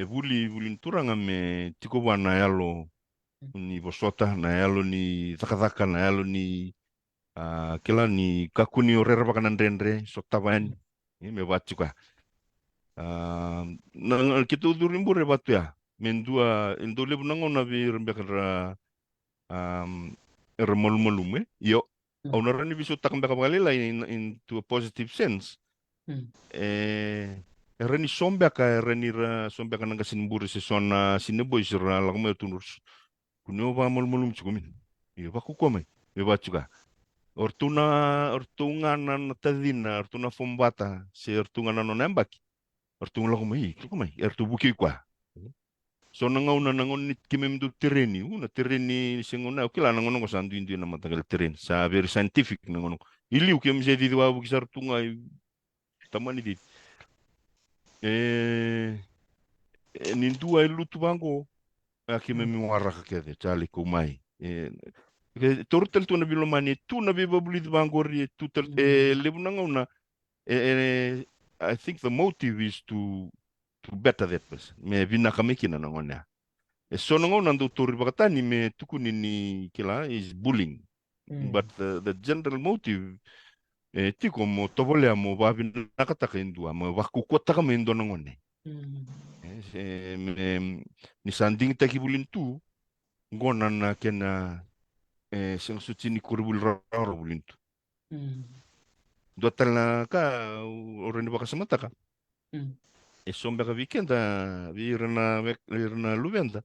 D: bulin turanga me tiko wana yalo ni bosota na yalo ni takataka na yalo ni kila ni kakuni orera bakanan rendre sotaban Me batu ka. Nang kita durimbu re batu ya. Mendua indole bunango na bi rembekara remol-molume. Yo, onarani bisu takam baka balila into a positive sense. Reni sombeka reni ra sombeka nanga sinburi se sona sineboy sira lagme tunurs. Kunyo ba mol-molum chukumin. Yo baku kome. Me batu ka. Ortunga na tadina, ortuna fombata, se ortunga na nembaki. Ortunga lagu mai, ortu buki kwa. So nangauna nangon nit kimem du terreni, una terreni sengona, okila nangono ko sandu indu na matagal terren, sa very scientific nangono. Iliu kem se di dua buki sartunga tamani di. Nindua ilutu bango, akimem waraka kede, chali kumai. Tortel tu na bilomani tu na bibabuli bangori tu lebunanga I think the motive is to better that person. Me vina kamikina na ngona. So ngona ndo tori bakatani me tukuni ni kila is bullying. But the general motive tiko mo tobole mo babi nakataka indua mo wakukota kama indo na ngone. Ni sanding taki bulin tu ngona na kena sing suci ni kurbul raro bulintu. Dua talna ka orang di bakasamata ka. Sombe ka weekend virna luvenda.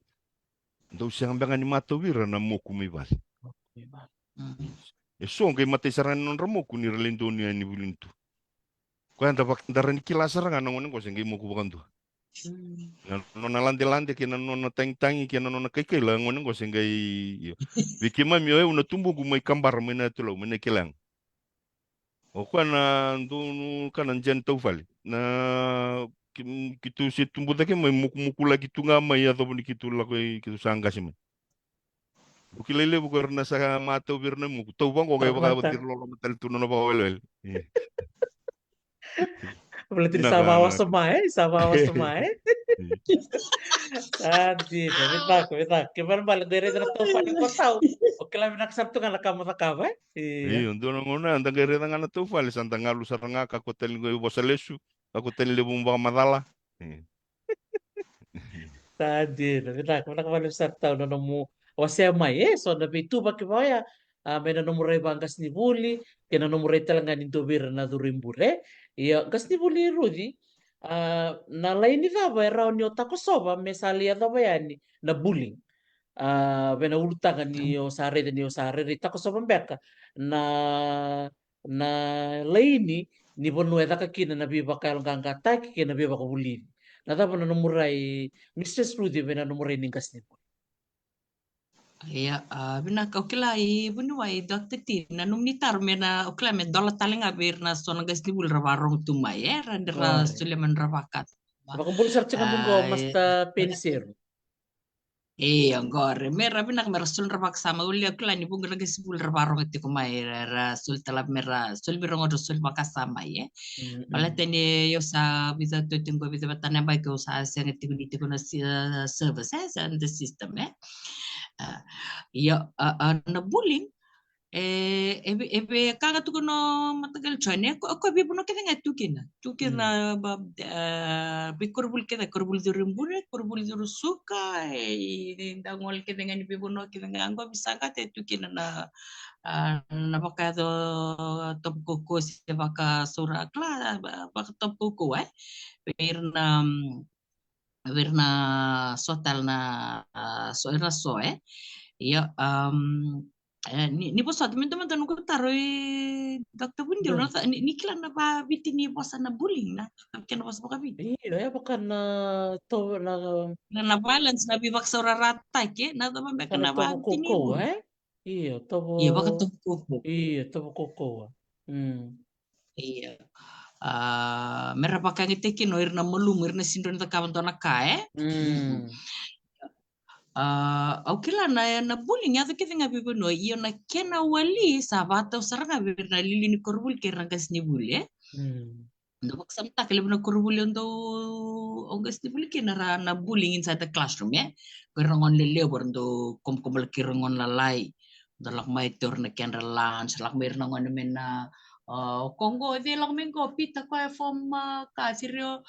D: Do siang banga ni mata virna moku mi bal. Songe mate saran non ramoku ni relendoni ni bulintu. Ko anda bak darani kilasar nga nangon ko senge moku bakantu. Non lande ke non tang-tangi ke non kai la ngon ko senge wikima mi una tumbu gumai kambar mena tulo mena kilang. O kana ndunu kana jen tau fali na kitu si tumbu take mai muku lagi tunga mai atau ni kitu lagi kitu sangga sih mai. Bukilele bukan nasa mata birna muku tau bang kok kayak bakal betir lolo metal tuno na bawel.
A: Berarti sama awas semai. Tadi, kita gimana balik dari tuh paling kau tahu. Oke lah, nak sabtu kan kamu tak apa?
D: Iya, untuk ngona anda gere dengan tuh fali santa ngalu saranga ka hotel go bosalesu, ka hotel le bumba madala.
A: Tadi, kita balik sabtu nemu wasema so nabi itu pakai bawah mena nomor bangkas ni buli, kena nomor telangan itu birna durimbure, iya gas ni buli rudi. Na lain ita ba raun yo tako soba mesalia da bayani na bullying bena urtanga ni yo sare rita ko soba beka na laini ni bonu eta ka kina na biba ka ganga taki kina biba ko bullying na ta bana numurai Mrs. Rudy bena numurai ningas ni
B: Iya, bina okila i bunu wai Dr. T na numnitar mena okila me dola talenga birna sona gas libul rawarong tumai randera Suleman rawakat.
A: Baka bulu sarcing ang bungo masta pensir.
B: Iya, gore mera bina mera sul rawak sama uli okila ni bungo gas libul rawarong itu kumai ra sul talab mera sul birong odo sul makasama ye. Palatene yo sa bisa tutinggo bisa batana baik ko sa siang itu na services and the system ya na bullying ebe kaga tuko no matagal chane ko bi buno kena tukina ba bi korbul durimbure korbul durusuka dangol kena ni bi buno kena anggo bisa kate tukina na bakado top koko se baka sura kla baka top koko verna sotal na soera soe ya ni posat teman-teman tanu ko taroi Dr. Bundir ni kila na ba biti ni bosa na bullying na kena bosa ka biti
A: iya ya bukan to
B: na balance na bibak sa rata ke na to ba kena ba tini
A: iya to
B: iya baka to koko iya mera pakang iteki no irna melum irna sindron ta kawan to na kae okila na bullying ya kita ngabi no iyo na kena wali sabata usaranga birna lili ni korbul kirna gas ni bully ndo maksam tak lebna korbul ndo ongas ni bully kena na bullying inside the classroom kirna ngon lele ndo kom kirngon lalai dalak mai tur na kenra lunch lak mirna ngon mena Kongo de lang minggo pita ko form ka sirio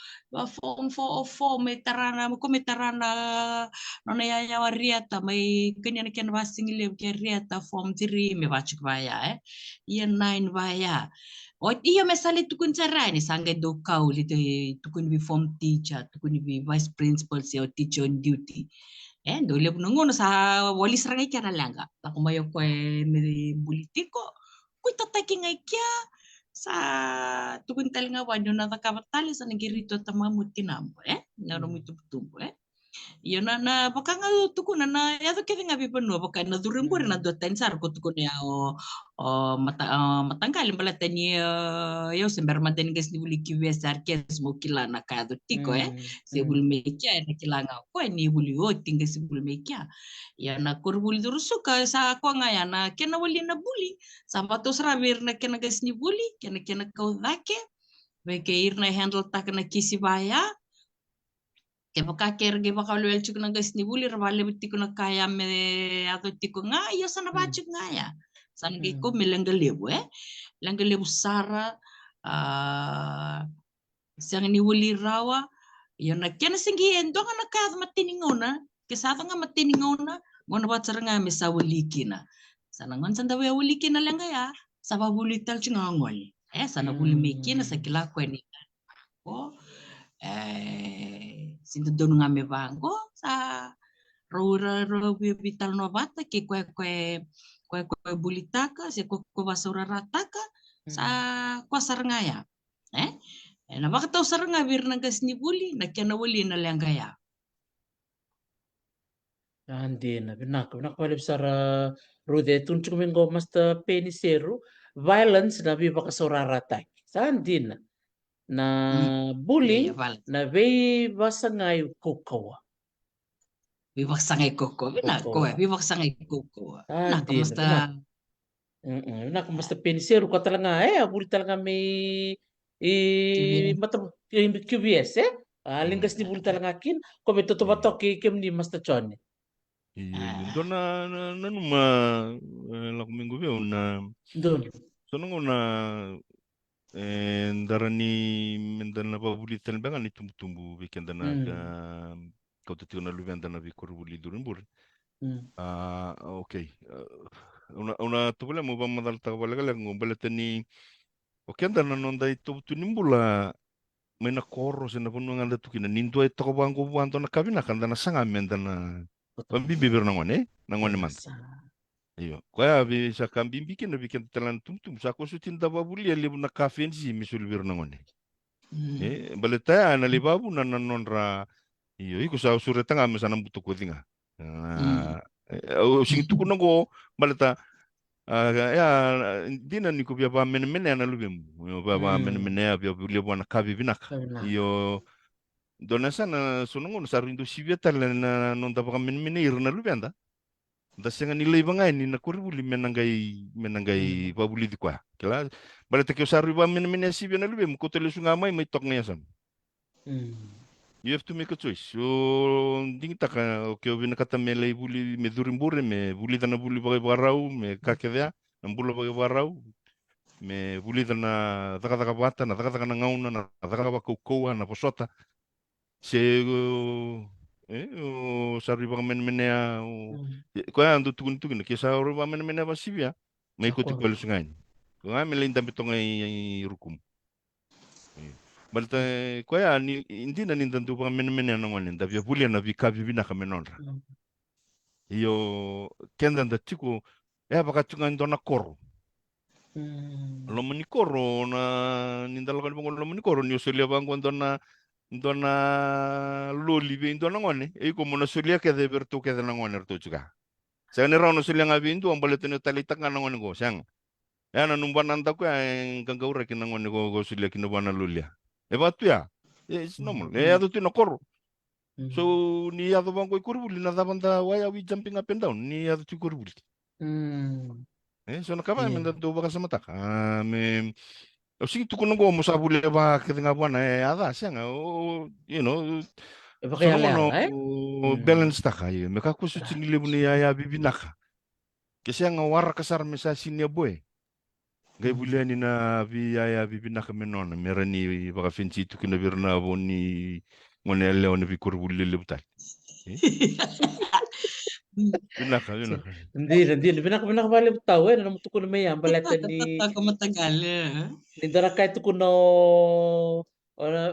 B: form form metarana ko metarana nona ya riata mai kenya ken wasing le ke riata form 3 me bachik baya iya 9 baya o iya mesali tukun carani sange do kauli te tukun bi form teacher tukun bi vice principal se o teacher on duty dole bunungono sa wali serangai kana langa tako mayo ko me politiko kuita taking ai kya sa tukun talinga wanyo na takabatali sa nagirito tamamuti nambo ngaro mo tumbo Iyo na baka nga tukuna na yato kaya nga bipano baka na durimbore na doten sar ko tukuna ya matanggal balata ni yo sember maden ges ni buli kiwesar kes mo kila na kado tiko se bul mekia na kila nga ko ni buli o tinga se bul mekia ya na kurbul durusuka sa ko nga ya na kena wali na buli sampai rabir na kena ges ni buli kena kau dake beke irna handle tak na kisi baya ke baka kerge baka luel chuk na gas ni buli rabale bitti kuna kaya me ato tiko nga yo sana bachuk nga ya sana ko melengalebu langalebu sara sang ni buli rawa yo na kena singi endo na kaya matiningona ke sa nga matiningona ngona batsara nga me sa wulikina sana ngon sanda we wulikina lenga ya sa buli tal chunga ngol sana buli mekina sa kila kweni ko sinto donu ngame bango sa rora vital novata ke kwe bulitaka se kwe basura rataka sa kwa sarangaya na baka tau saranga bir na gas ni buli na kena wali na langaya
A: Andina binak wale bisara rude tunjuk minggo masta peniseru violence na bi baka soraratak sandina na bullying na vei basangai kokowa
B: bibak sangai koko binak ko bibak sangai koko nak masta
A: nak masta peniseru ko talanga buli talanga may matam QBS lingkas di buli talanga kin ko beto to batok kem ni masta chone
D: Dona numa laku minggu veo na sonongo na darani mendana babuli telbengan ni tumbu weekend na kau tati na luvian dana vi korbuli durimbur okay una tubula mo ba madal ta bala gala ngombala tani okay dana nonda itu tunimbula mena korro sena pun nganda tukina nindu ay tako bangko buanto na kabina kanda na sanga mendana pambi bibir nangone man iyo kaya bisa kambing bikin telan tum sa ko sutin da babuli ali na kafen si misul bir nangone baleta na libabu na nonra iyo iko sa sureta nga mesana butu ko dinga sing tuku nango baleta dina ni ko bia ba men na lubem ba men ya bia buli bona kabi binak iyo dona sana sunungun sarindu sibia na nonta baka men irna lubenda da senga nilai bangai ni na kurbuli menangai babuli di kwa kala baleta ke saru ba men sibia na lubem ko tele sunga mai tok ngayasan you have to make a choice so ding taka ke obina kata melai buli me durimbure me buli dana buli bagai barau me kakevea nambula bagai barau me buli dana taka bata na taka na ngauna na taka ba kokoa na posota se saru ba menea ko ando tukun ke saru ba menea ba sibia mai ko tikol sungai ko nga melin tampi tongai rukum balta ko ya ni indi na nindan tu ba menea no ngalen da via bulia na vika vivina ka menonra iyo kendan da tiku baka tungan dona koro lo manikoro na nindal kan lo manikoro ni usulia bangwan dona loli be dona ngone como na sulia ke de bertu ke de ngone rto juga sa ne rano sulia ngabi indu ambale tene talita ngana ngone go sang ya na numban anta ko en kangaura ke ngone go sulia kino bana lulia batu ya it's normal ado tu no korro so ni ado bango kurbuli na dabanda waya we jumping up and down ni ado tu kurbuli so na kaba menda tu baka samata me o sing tu kono mo sa bule ba ke nga buana ada siang you know so balance ta kay me ka kusu tinile buni ya bibinaka ke siang war kasar mesa sinya boy Ngai buliani na vi aya vi binaka menona merani baka finci tu kina virna boni ngone leone vi kurbuli lebutai. Binaka.
A: Hindi, binak balik tahu na namuto ko na may ambalatan ni
B: Ako matagal.
A: Nindara kahit kuno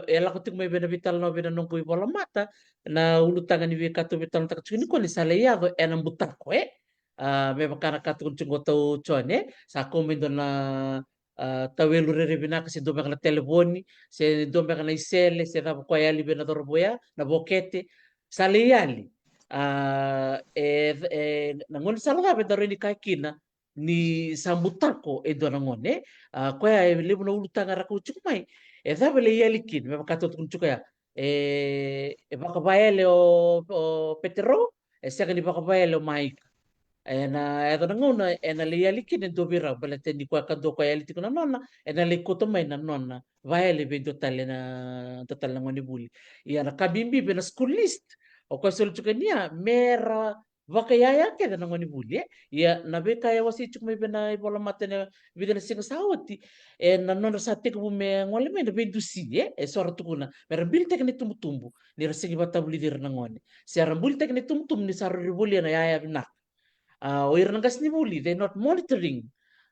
A: ela ko may benabital no binanong ko ibola mata na ulutangan ni Vika tu bital tak chuni ko ni saleyado enam butak ko me makana kat kun chungo tau chone sa ko mindo na tawelu re bina kasi do na telefoni se do na isele se na ko yali bena dorboya na bokete saleyali nangon salga bedaro ni kakina ni sambutako do nangone ko ya libu na ulutanga rako chukumai sabe le yalikin me makato kun chuka baka baele o petero saka ni baka baele o maik na edo ngona na le yalikin do bira bala te ni kwa kado kwa yaliti kuna nona na le koto mai na nona baele be total na ngoni buli ya na kabimbi be na school list o kwa solo chuka nia mera baka yaya ke na ngoni buli ya na be kaya wasi chukmai be na ibola matene videna singa sawati na nona sa tek bu me ngole me na be dusi sora tukuna mera bil tek ni tumbu ni rasigi bata buli dir na ngone se rambul tek ni tumtum ni saru buli na yaya bina o irang gas ni buli they not monitoring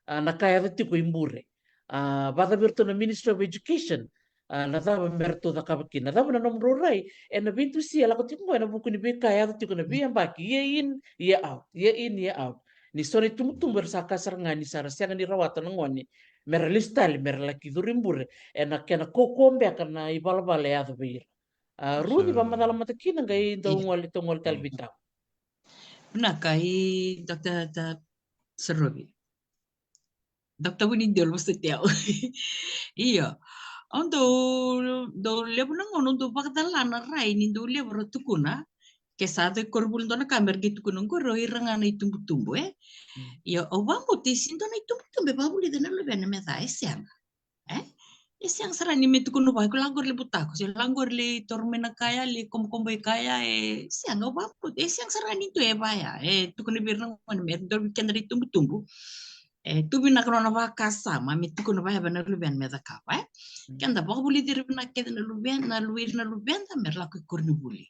A: na kaya dati ko imbure bata birto na Ministry of Education na taba merto da kabaki na taba na nomro rai na bintu si ala ko tiko na buku ni be kaya dati ko na be ambaki ye in ye out ye in ye out ni sori tumtum bersaka saranga ni sarasianga ni rawata na ngoni mera listali mera laki durimbure na kena kokombe kana ibalabale ya dubir rudi ba madala matakina ngai ndongol tongol talbita
B: Nakai Dr. Serobi. Dr. Winindel mesti tahu. Iya. Do lebu nang ono do pagdalana rai ni do lebu tukuna ke sade korbul do na kamer gitu kunung ko roi rangana itumbu Iya obambo te sindo na itumbu babuli de na lebe na meta esiang. Esiang sarani metu kuno ba ko langor le butako se langor le tormena kaya le komkombo kaya siang obambo esiang sarani tu baya tukune birnang man mer do kendari tumbu tubi na krona ba kasa mami tukuno ba ba na luben meta kapa kenda ba buli dir na keda na luben na luir na luben ta mer la ko korni buli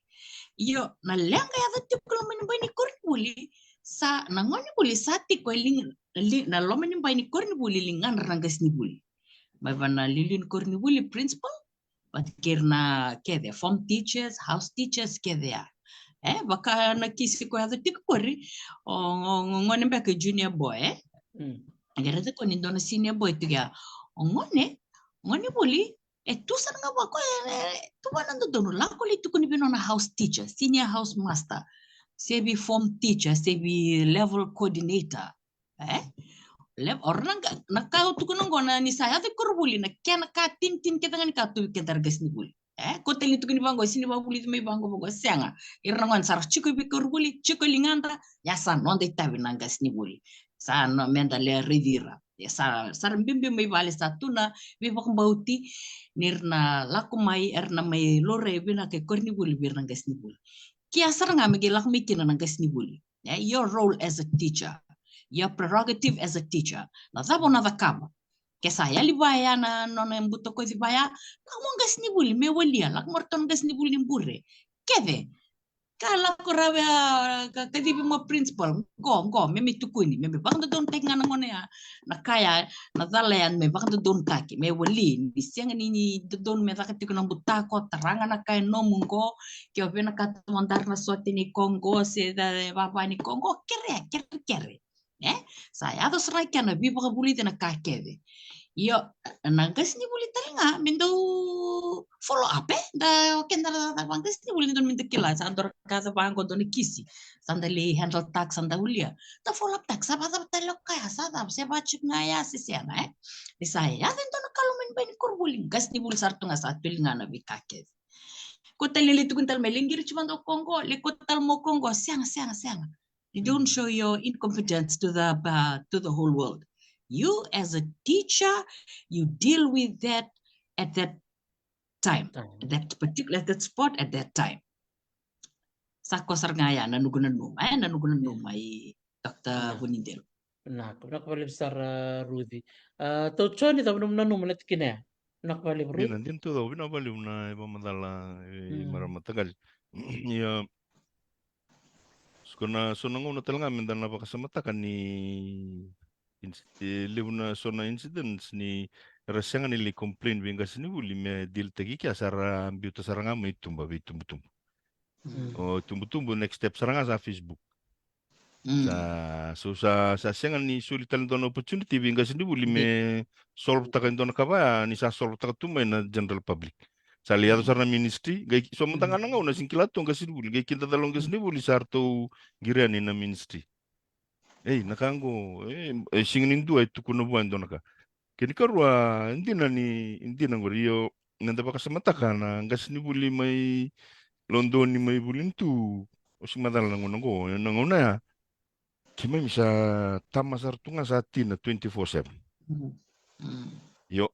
B: iyo na lenga ya tu kulo man ba ni korni buli sa na ngoni buli sati ko ling na lo man ba ni korni buli lingan rangas ni buli ba na lilin korni buli principal but kirna kede form teachers house teachers kede ya baka na kisi ko ya tu kori ngoni ba ke junior boy Agar itu kau nindo na senior boy tu ya, ngone boli, tu sana ngapa kau tu mana tu dono lah kau itu kau ni bina na house teacher, senior house master, sebi form teacher, sebi level coordinator, orang nak kau tu kau nongona ni saya tu kau boli nak kena katin kita kan kau tu kita gas ni boli. Kau teli tu kau ni banggo sini banggo boli tu mai banggo sianga, irangan sarah cukup kau boli cukup linganta, ya san non tahu nanggas ni boli. Sa no menda le ridira sa bimbi mai vale satuna vi bauti nirna laku mai erna mai lore bina ke korni buli birna gasni buli kia saranga me gelak mikina na gasni buli your role as a teacher your prerogative as a teacher na zabo na vakaba ke saya libaya na nona mbuto ko libaya kamu gasni buli me walia lak morton gasni buli mbure keve kala ko rawa kadibi mo principal go me tukuni me bang don tek ngana ngone ya na kaya na zalayan me bang don kaki me wali ni siang ni don me zakati kuna buta ko taranga na kay no mungo ke obena kat montar na soti ni kongo se da baba ni kongo kere saya to srai kana bi ba buli na kakede yo nangkas ni buli taringa mindu follow up da kendara da bangkas ni buli don mindu kila sandor kaza bango don kisi sandali handle tax sanda ulia da follow up tax apa talo kaya sada se bachik ngaya sisiana di saya den don kalau min ben kurbuli gas ni buli sartu nga satu lingana bikake ko talili tukuntal melingir cuma do kongo le ko tal mo kongo siang you don't show your incompetence to the whole world. You as a teacher, you deal with that at that time, at that spot at that time. Sako sarngaya nanugunan numa ay Dr. Winindel.
A: Nakabali besar Rudy. Tauchoni tahu num menit kini ya. Nakabali Rudy.
D: Bina din to daw binabaliw na iba madala maramatagal. Ya skona sonango na talaga mindan na pakasamata kan ni liw na sona incidents ni rasyang nili complain bingas ni uli me dil tagi kya sara ambiuta saranga may tumba tumbutum. O tumbutumbu next step saranga sa Facebook. Sa siang ni sulitan don opportunity bingas ni uli me solve takan don kaba ni sa solve takan tumay na general public. Sa liado sa na ministry, gay so muntangan nga una singkilato ang gasinibuli, gay kinta dalong gasinibuli sarto giriani na ministry. Nakango, singin indu ay tukunabuan don ka. Kini karwa hindi na ngoriyo nanda ba kasamata ka na ang gasinibuli may London ni may bulintu. O sing madala nangunango, nanguna ya. Kima misa tama sartunga sa atin na 24/7. Yo,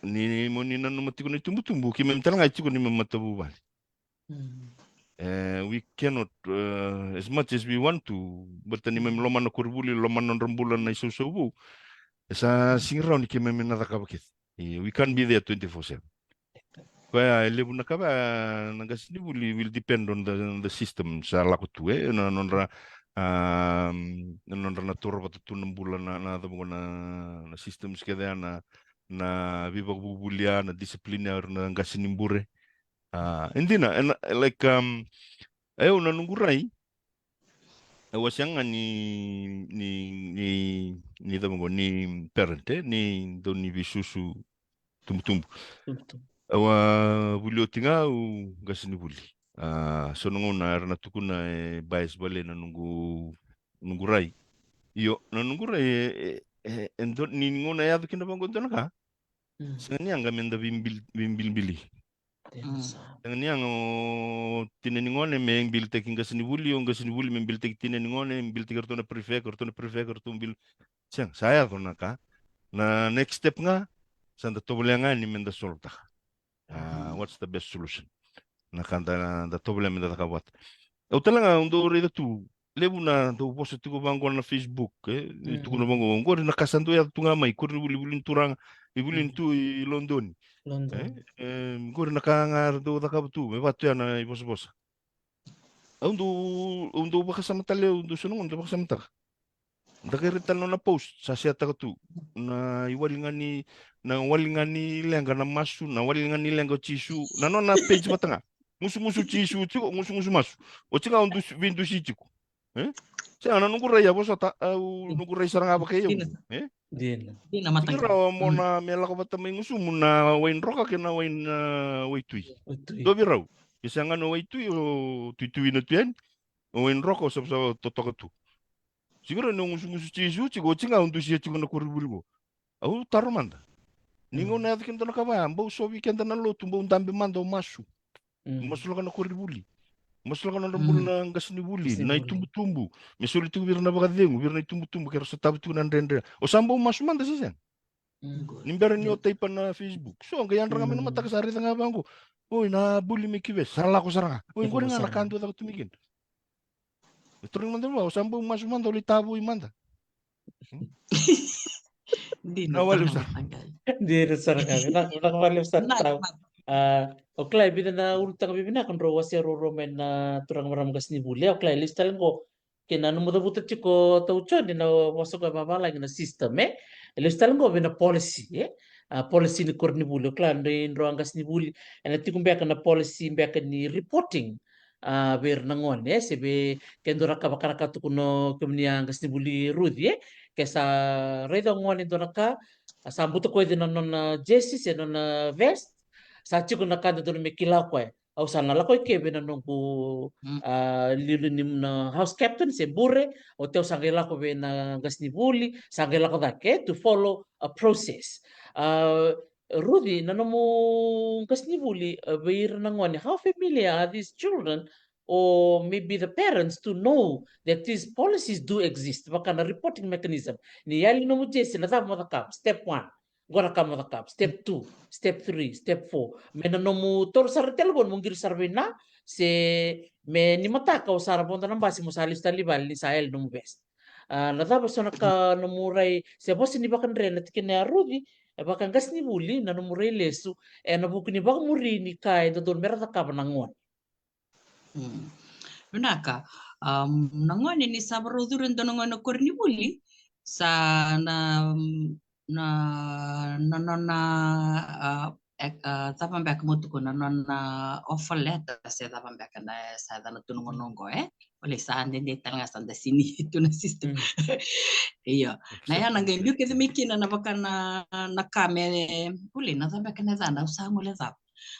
D: ni mo ni nanumati ko na tumbutumbu, kima mitalang ay ko ni mamatabu bali. We cannot, as much as we want to, but ni loman na kurbuli, loman na rambulan na isusubu, sa singraw ni kima minataka bakit. We can't be there 24/7. Kaya lebu na kaba nagasinibuli will depend on the system sa lakutu nonra naturo patu 6 bulan na systems kaya na bibag bubulia na disiplina na gasinimbure hindi na like ayaw na nungguray wasyang ni tamo ni parent ni don ni bisusu tumtumbu awa bulio tinga u gasinibuli so na tukuna bias bale na nungguray iyo na nungguray endo ni ngona ya kina bangon to naka sangani ang gamenda bimbil sangani ang tineningone me bil taking gasinibuli yung gasinibuli me bil taking tineningone bil karto na karto bil siyang saya to naka na next step nga sanda tobulangan ni menda solta what's the best solution nakanta da problem da takawat o talaga undo rida tu lebu na do post tu bango na Facebook tu kuno bango ngor na kasanto ya tu ngamai kur bulin turang ibulin tu i London ngor na kangar do takabtu me batu ya na ibos undo bakasama tale undo sunong undo bakasama ta Nakiritan na post sa siya tu na iwalingan ni lenga na masu na walingan ni lenga chisu na no na page batanga musu chisu tu musu masu o tinga undu vindu siku siya na nungguray ya bosa ta nungguray sarang apa kayo
A: Din.
B: Di na matanggal.
D: Siguro mo na mela ko batamay musu mo na wain roka kina wain waitui dobi raw isa nga no waitui o tuitui na tuyan o wain roka sa totokatu siguro nung musu chisu chigo chinga undu siya chigo na kuribulmo au tarumanda ningo na yakin to na kaba ambau so weekend na lo tumbo undambe manda masu masu ka na kuribuli masu ka na rambul na gasinibuli na itumbu mesuli tu birna bagadengu birna itumbu kero sa tabu tu nandendre o sambo masu manda siya nimbera ni otay pa na Facebook so ang gayan ranga mata kasari tanga bangko oy na buli mi kibe sala ko saranga oy ngor nga nakanto ta tumigin Turing man mo sambo masu manda ulit tabo imanda
B: Di na
D: Nawali
B: pernah
D: sa-
B: matanggal.
A: Din sa kami. Nakabali sa tao. Oklay bida na ultang bibina kan ro wasi ro men na turang maram gas ni buli oklay lista lang ko kina no muda buta chiko taucho di na waso ka babala na system lista lang ko bina policy policy ni korni buli oklay ndo ro angas ni buli na tikum beka na policy beka ni reporting ber nangon sebe kendo raka bakara ka tukuno kemni angas ni buli rudi kesa redo ngoni donaka sambuto ko din non jesi se non vest sa chico na kada doon may kilaw ko au sana la ko kebe na nungku lilu ni na house captain se bure o teo sangela ko be na gasnibuli sangela ko dake to follow a process Rudy na mo gasnibuli beir na ngone how familiar are these children or maybe the parents to know that these policies do exist baka na reporting mechanism ni yali no mo jesi na mo step 1 Gora kama kap step 2 step 3 step 4 mena nomu tor sar telepon mungkir sarvena se me ni mata ka usara ponta nang basi mo salis talibal ni sael nomu best na dava sona ka namurai se bosi ni bakan re na tikene arudi e bakan gas ni buli na namurai lesu e na buku ni bak muri ni kai do don merda ka banangon.
B: Runaka, nangone ni sabro duren do nangono korni buli sa na tapan bak mutuko na offer letter sa tapan bak na sa na tunongonongo oleh sa ande de tanga sa sini itu na system. Iya. Na ya nangay biu kete mikina na baka na kame uli na tapan bak na zana usa mo le zap.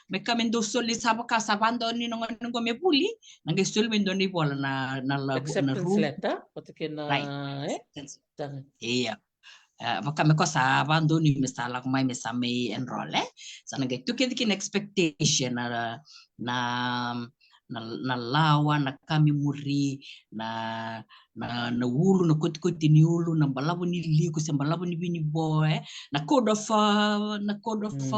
B: Me kame do soli saba ka sabando ni nongonongo me buli nangay sul me do ni bola na
A: Acceptance
B: room.
A: letter patikena
B: Right.
A: Jangan.
B: Iya. Baka me ko sa bando ni misala ko may may enroll sa nagay tukin expectation na lawa na kami muri na ulu na kuti ni ulu na balabo ni liku sa balabo ni bini boy na code of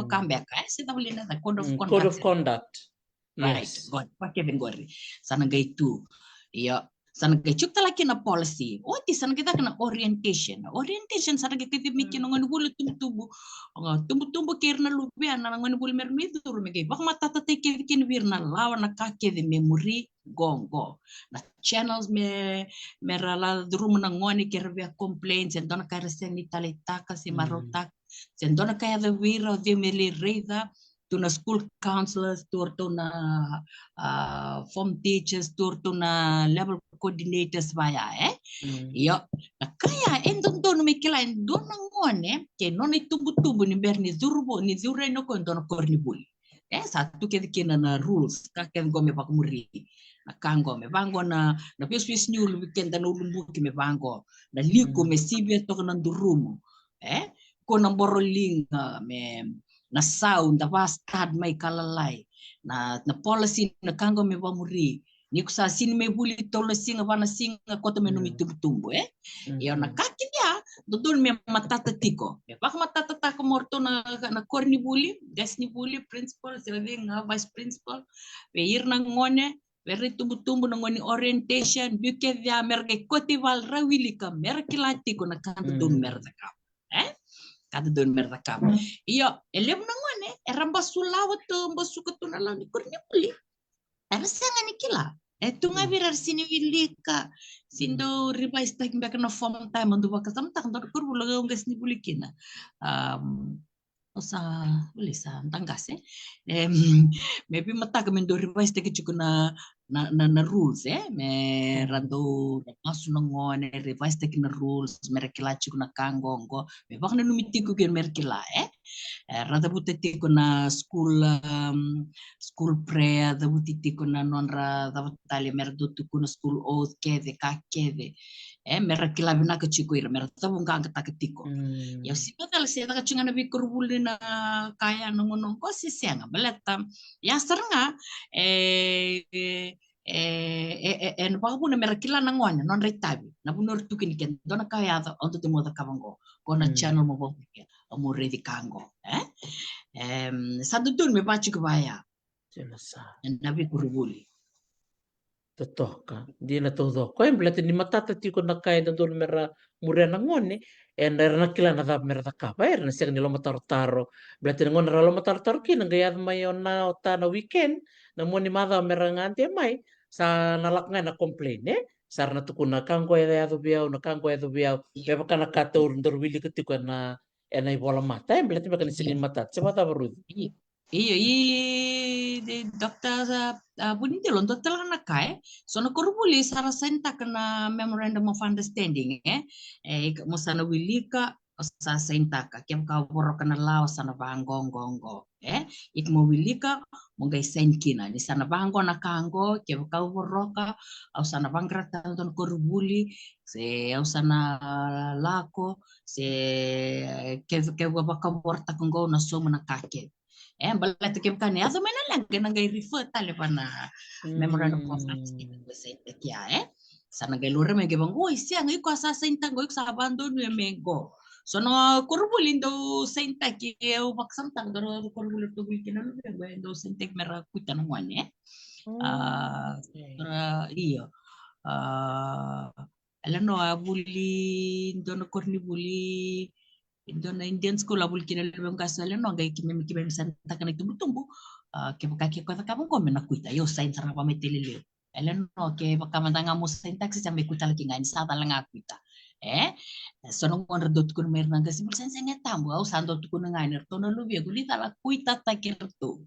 B: comeback sita bali na code of conduct.
A: Code of conduct.
B: Right.
A: Yes.
B: God, pakai bengori. Sana gaitu. Ya, sana gaitu kita lagi na policy. Oh, di sana kita kena orientation. Orientation sana kita mikir nongon bulu tumbu kirna lupa na nongon bulu mermitu rumege. Bak mata tate kin virna lawa na kake de memory gongo. Na channels me rala drum na ngoni kervia complaints and dona kaya sen italitaka si marotak. Sen dona kaya de vira de meli reida. To na school counselors, to na form teachers, to na level coordinators vaya Yo, na kaya endon don mikila endon ngone ke non itubu ni berni zurbo ni zure no ko don kornibul. Satu kena na rules ka ken go me bakmuri. Na kango me bango na pes new weekend na ulumbu ki me bango. Na liko me sibia to na durumo. Ko na borolinga me na sound da stad mai kalalai na policy na kango me bamuri ni kusa sin me buli tolo singa bana singa kota me numi tumbu yo na kakinya dodol me matata tiko me bak matata ta ko morto na korni buli gas ni buli principal serving vice principal be irna ngone Veri tumbu na ngoni orientation buke via merge kotival rawilika merkilati ko na kanto don merda ka kada don merda kap iyo elem nangone eramba sulawa to mbasuka to na lang kurnya puli era sanga nikila tunga virar sini wilika sindo revise tak mbak na form time ndu baka samtak ndo kurbulo ngas ni bulikina osa ulisa tangase maybe mata kami do revise tak chukuna na rules me rando masu ngone revise tak na rules merekila chukuna kangongo me bakna numitiku gen merekila rada buteti kuna school prayer da buteti kuna nonra da tali merdo kuna school oath kede ka kede merekila bina ka chikuir merta bunga ka taketiko ya sipatal se ta chunga na bikur na kaya nongonong ko si senga beleta ya seranga en babu na merakila na ngwana non retabi na bunor tukin ken dona kaya da onto temo da kabango kona channel mo bo mo ready kango sadutun me bachi kubaya
A: Jelasa.
B: na bikurubuli
A: Totoka. Dia na todo. Ko em blate ni matata ti ko nakai da dol mera muria na ngone en era nakila na dab mera kapa era na seg ni lo mataro blate na ngone ra lo mataro ki na gaya mai ona ota na weekend na mo ni mada mera ngante mai sa nalak ngai na complain sar na tukuna kanggo ya do biau na kanggo ya do biau be baka na katur ndor wili ketiko na ena ibola mata em blate baka ni singin mata coba ta barud
B: iyo de dokter bunite lon dokter na kai so na korubuli sara senta kana memorandum of understanding musana wilika sa senta ka kem ka boro kana lao sana bangongongo ik mo wilika mo gai senkina ni sana bango na kango kem ka boro ka au sana bangrata don korubuli se au sana lako se ke baka borta kongo na so na kake balat kem kan ya so mena lang ganang gay refer tale pa na memorandum of understanding with ya sana gay lura me gebang oy siya ngay ko sa sainta goy sa abandon me mengo so no kurbulin do sainta ki o baksam tang do kurbulin to gulkin no me do sainta mera kuita no wane iyo Alano abuli ndono korni buli ndono Indian school abuli kina lebe ngasa alano ngai kime misanta kana tumbu ke baka ke kota kamu komen na kuita yo sain sarang pa metelele alano ke baka mandanga mo sain taxi sampai kuita lagi ngai sa talanga kuita sono ngon redot kun mer nanga sibul sen sen tambo au sando tu kun ngai ner tono lubi guli tala kuita takirto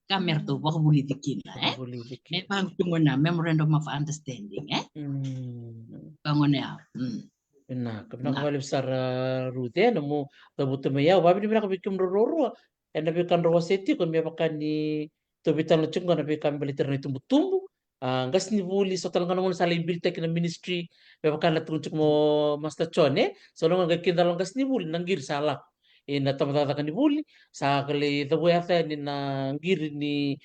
B: kamer tu baka buli dikina
A: Boleh dikit.
B: memang tungona memorandum of understanding bangun ya
A: Nah,
B: Nah.
A: kabina besar rute no mo tabuto me ya wabi bina kabikum roro en nabi kan ro seti kon me pakan ni to bitan chungo nabi kan beli terna tumbu tumbu ngas ni buli so tal ngono sala bil tek na ministry me pakan la tunjuk mo master chone so no ngai kinda lo ngas ni buli nangir sala ina tamata kan ni buli sa kali the way ata ni na ngir ni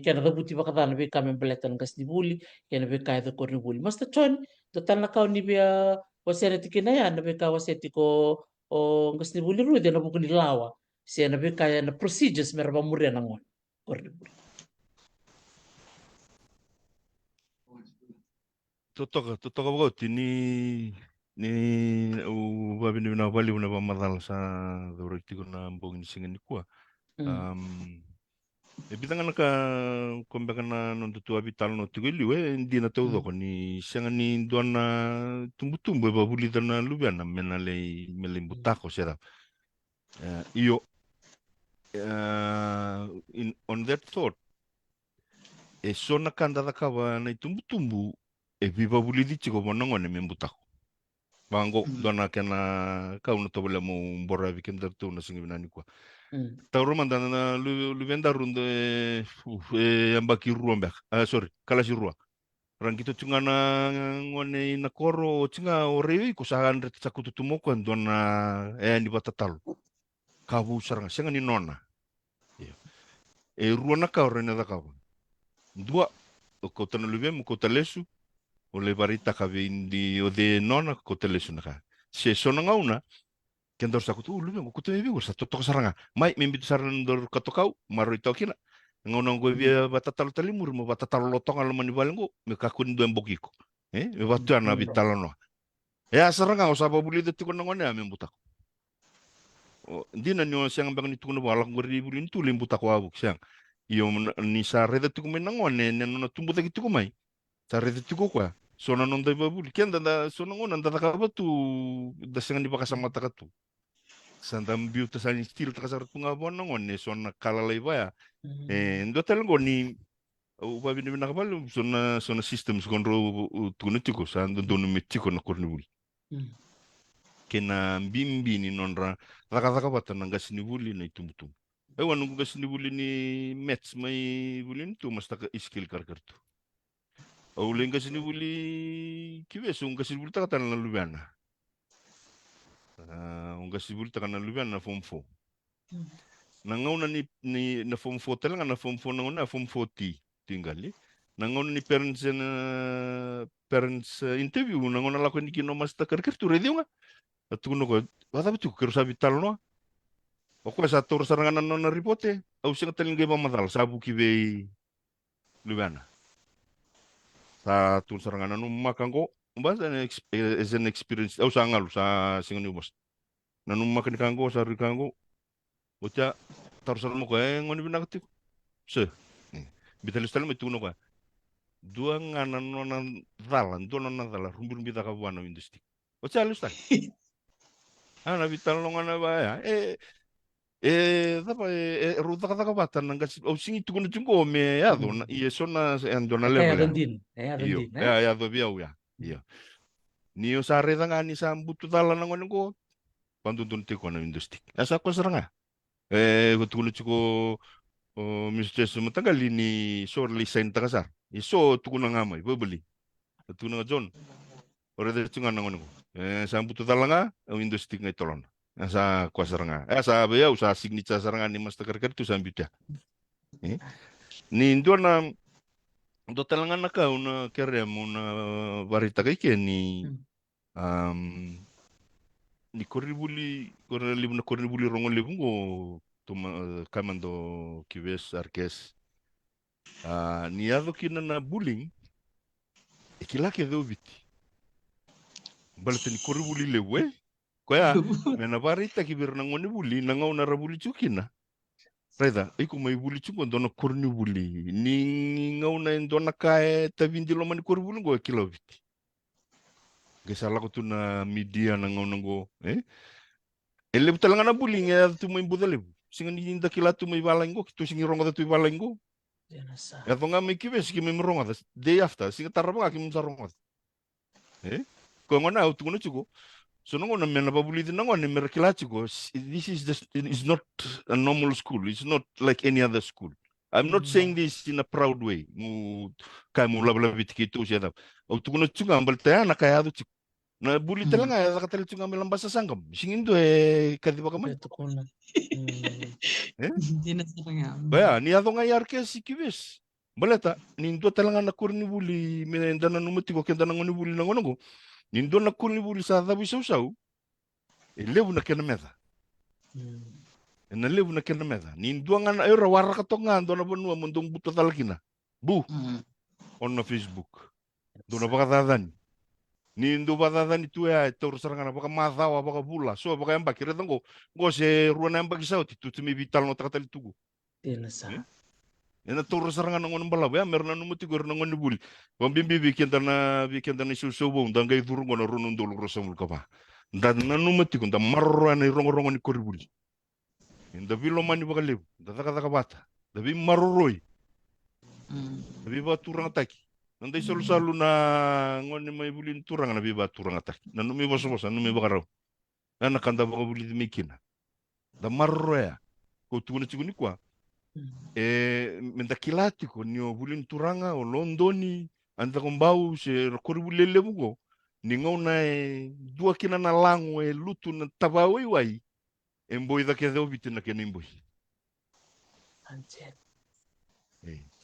A: kana tabuti pakata nabi kan me beletan ngas ni buli kana be kai the kor ni buli master chone to tal na kau ni bia wasere tiki na ya na beka waseti ko o ngas ni buli ru de na buku ni lawa si na beka ya na procedures merba muria na ngon kordi buli
D: Totoka bagauti ni babi ni na bali una pamadal sa doro tiko na mbong ni singa ni kua. Bitanga naka kombeka na nonto tua vital no tiko liu hindi na teu doko ni sianga ni doana tumbu-tumbu ba buli dana lubiana mena le mele butako sera. Iyo on that thought sona kanda da kawa na tumbu-tumbu viva buli di chiko monongone membutako. Bango dona kena kau no tobole mo mbora vikem dartu na singi binani kwa. Tauro mandana na luvenda runde ambaki ruambek. Sorry, kalasi rua. Orang kita cunga na ngone na koro cunga orewi kusahan ret sakutu tumoko dona ni batatalu. Kabu saranga senga ni nona. Rua na kau rena da kau. Dua kota na luvem kota lesu. Ole barita kabe indi ode nona kota lesu naka. Se sona ngauna kendor sakutu luvem kota mebi sa totok saranga. Mai membi saran dor katokau maro itokina. Ngono go bia batatalu talimur mo batatalu lotong alamani balengo me kakun do embokiko me batu ana bitalano ya saranga usaba buli de tiko ngone ame butak dina nyo siang bang ni tuno balak ngori buli tu lim butak wa buk siang iyo ni sare de tiko menangone neno tumbu de tiko mai sare de tiko kwa sona non de babuli kenda da sona ngona da ka batu da sengan di bakasa mata katu sandam biu ta sani stil ta kasar tunga bon ngone sona kala leibaya ndo telengo ni upa bini bina kabal sona system skonro tunu tiko sa dono metiko na korni buli kena bimbi ni nonra raka bata nanga sini buli na itumtum wanu nanga sini buli ni match mai buli ni tu masta ka skill karkartu au lenga sini buli kibeso nanga sini buli takata na lubiana nanga sini buli takana lubiana form 4 nangauna ni na form 4 telenga na form 4 na form 40 tinggali nangauna ni parents interview nangauna lako ni kino masta karkartu radio nga atuno ko wala bitu kero sabi talno ko sa tor sarangan na ripote au sing telinga ba madal sabu kibe lubana sa tur sarangan no makango mbasa as an experience au sangalu sa singani bos nanu makan kango sa rikango uca tor sarangan mo ko ngoni binakati se bitalis talim itu no ko dua ngana nona dalan dua nona dalan rumbun bita kabuana industri uca alustan ana vital ngana ba ya tapa ruta kata kabatan nangkas au singi tu kono chungo me ya do ie sona andona level ya do biau ya iya ni usare tanga ni sambutu tala nangon ko pantun tiko na industri asa ko seranga ko tu kono chuko Mr. Sumatagal ni sorli sign takasar iso tu kono ngamai bebeli tu kono John ora de chunga nangon ko sambutu tala nga au industri ngai tolon asa kuasa ranga asa bea usa signature saranga ni master kartu sambutia ni ndona do talangan naka una kerem una barita kai ni ni koribuli rongo lebungo tuma kamando kibes arkes ni ado kina na bullying ikilake do viti Balatani kori buli lewe. Koya mena barita kibir nangoni buli nangau nara buli chukina. Reda, iku mai buli chuko dona korni buli. Ni ngau na dona kae tabindi lo mani kori buli go kilobiti. Gesala ko tu na media nangau nango, ele butalanga na buli nge tu mai budale. Singa ni inda kila tu mai balango, tu singi ronga tu balango.
A: Yes,
D: Ya tonga mai kibes ki mai ronga day after singa taraba ki mai ronga. Ko ngona tu ngono chuko. So no one mena babuli di nango ni merakilachiko. This is not a normal school. It's not like any other school. I'm not saying this in a proud way. Mu kamu labla bitki tu siya. Au tu kono chunga ambal taya na kaya adu chiko. Na buli talanga ya zakatali chunga ambal lambasa sangam. Singin tu kadiba kamay. Baya ni adonga yarke sikibes. Baleta nindo talanga na kurni buli menendana numati ko kenda nangoni buli nangono. Nindo na kurni buli sa dabu sau. Levu na kena meda. Na levu na kena meda. Nindo nga na era waraka tonga ando na bonua mundong buta talakina. Bu. On na Facebook. Do na baka dadani. Nindo ba dadani tu ya tor saranga baka mathawa baka bula. So baka yamba kire tango. Go se ruana yamba kisao tu tumi vital no takatali tugu.
A: Tinasa.
D: Ena tor saranga ngon bala ya merna numuti gor ngon buli. Bambimbi bikenda na susobo ndangai durungo na runun dolu rosamul kapa. Dan nanumati kunda marro na rongo ni koribuli. Inda bilo mani bakalebu, da taka bata. Da bi marroi. Da bi ba turang ataki. Nandai salu na ngoni mai bulin turang na bi ba turang ataki. Nanumi boso numi bakarau. Ana kanda bakabuli mikina. Da marro ya. Ko tuna chikuni kwa. Mendakilati ko nio bulin turanga o Londoni anda kombau se koribuli lebugo. Ningau na dua kina na lango lutu na tabawai wai emboi da ke deu bitina ke nimboi
A: Anjir.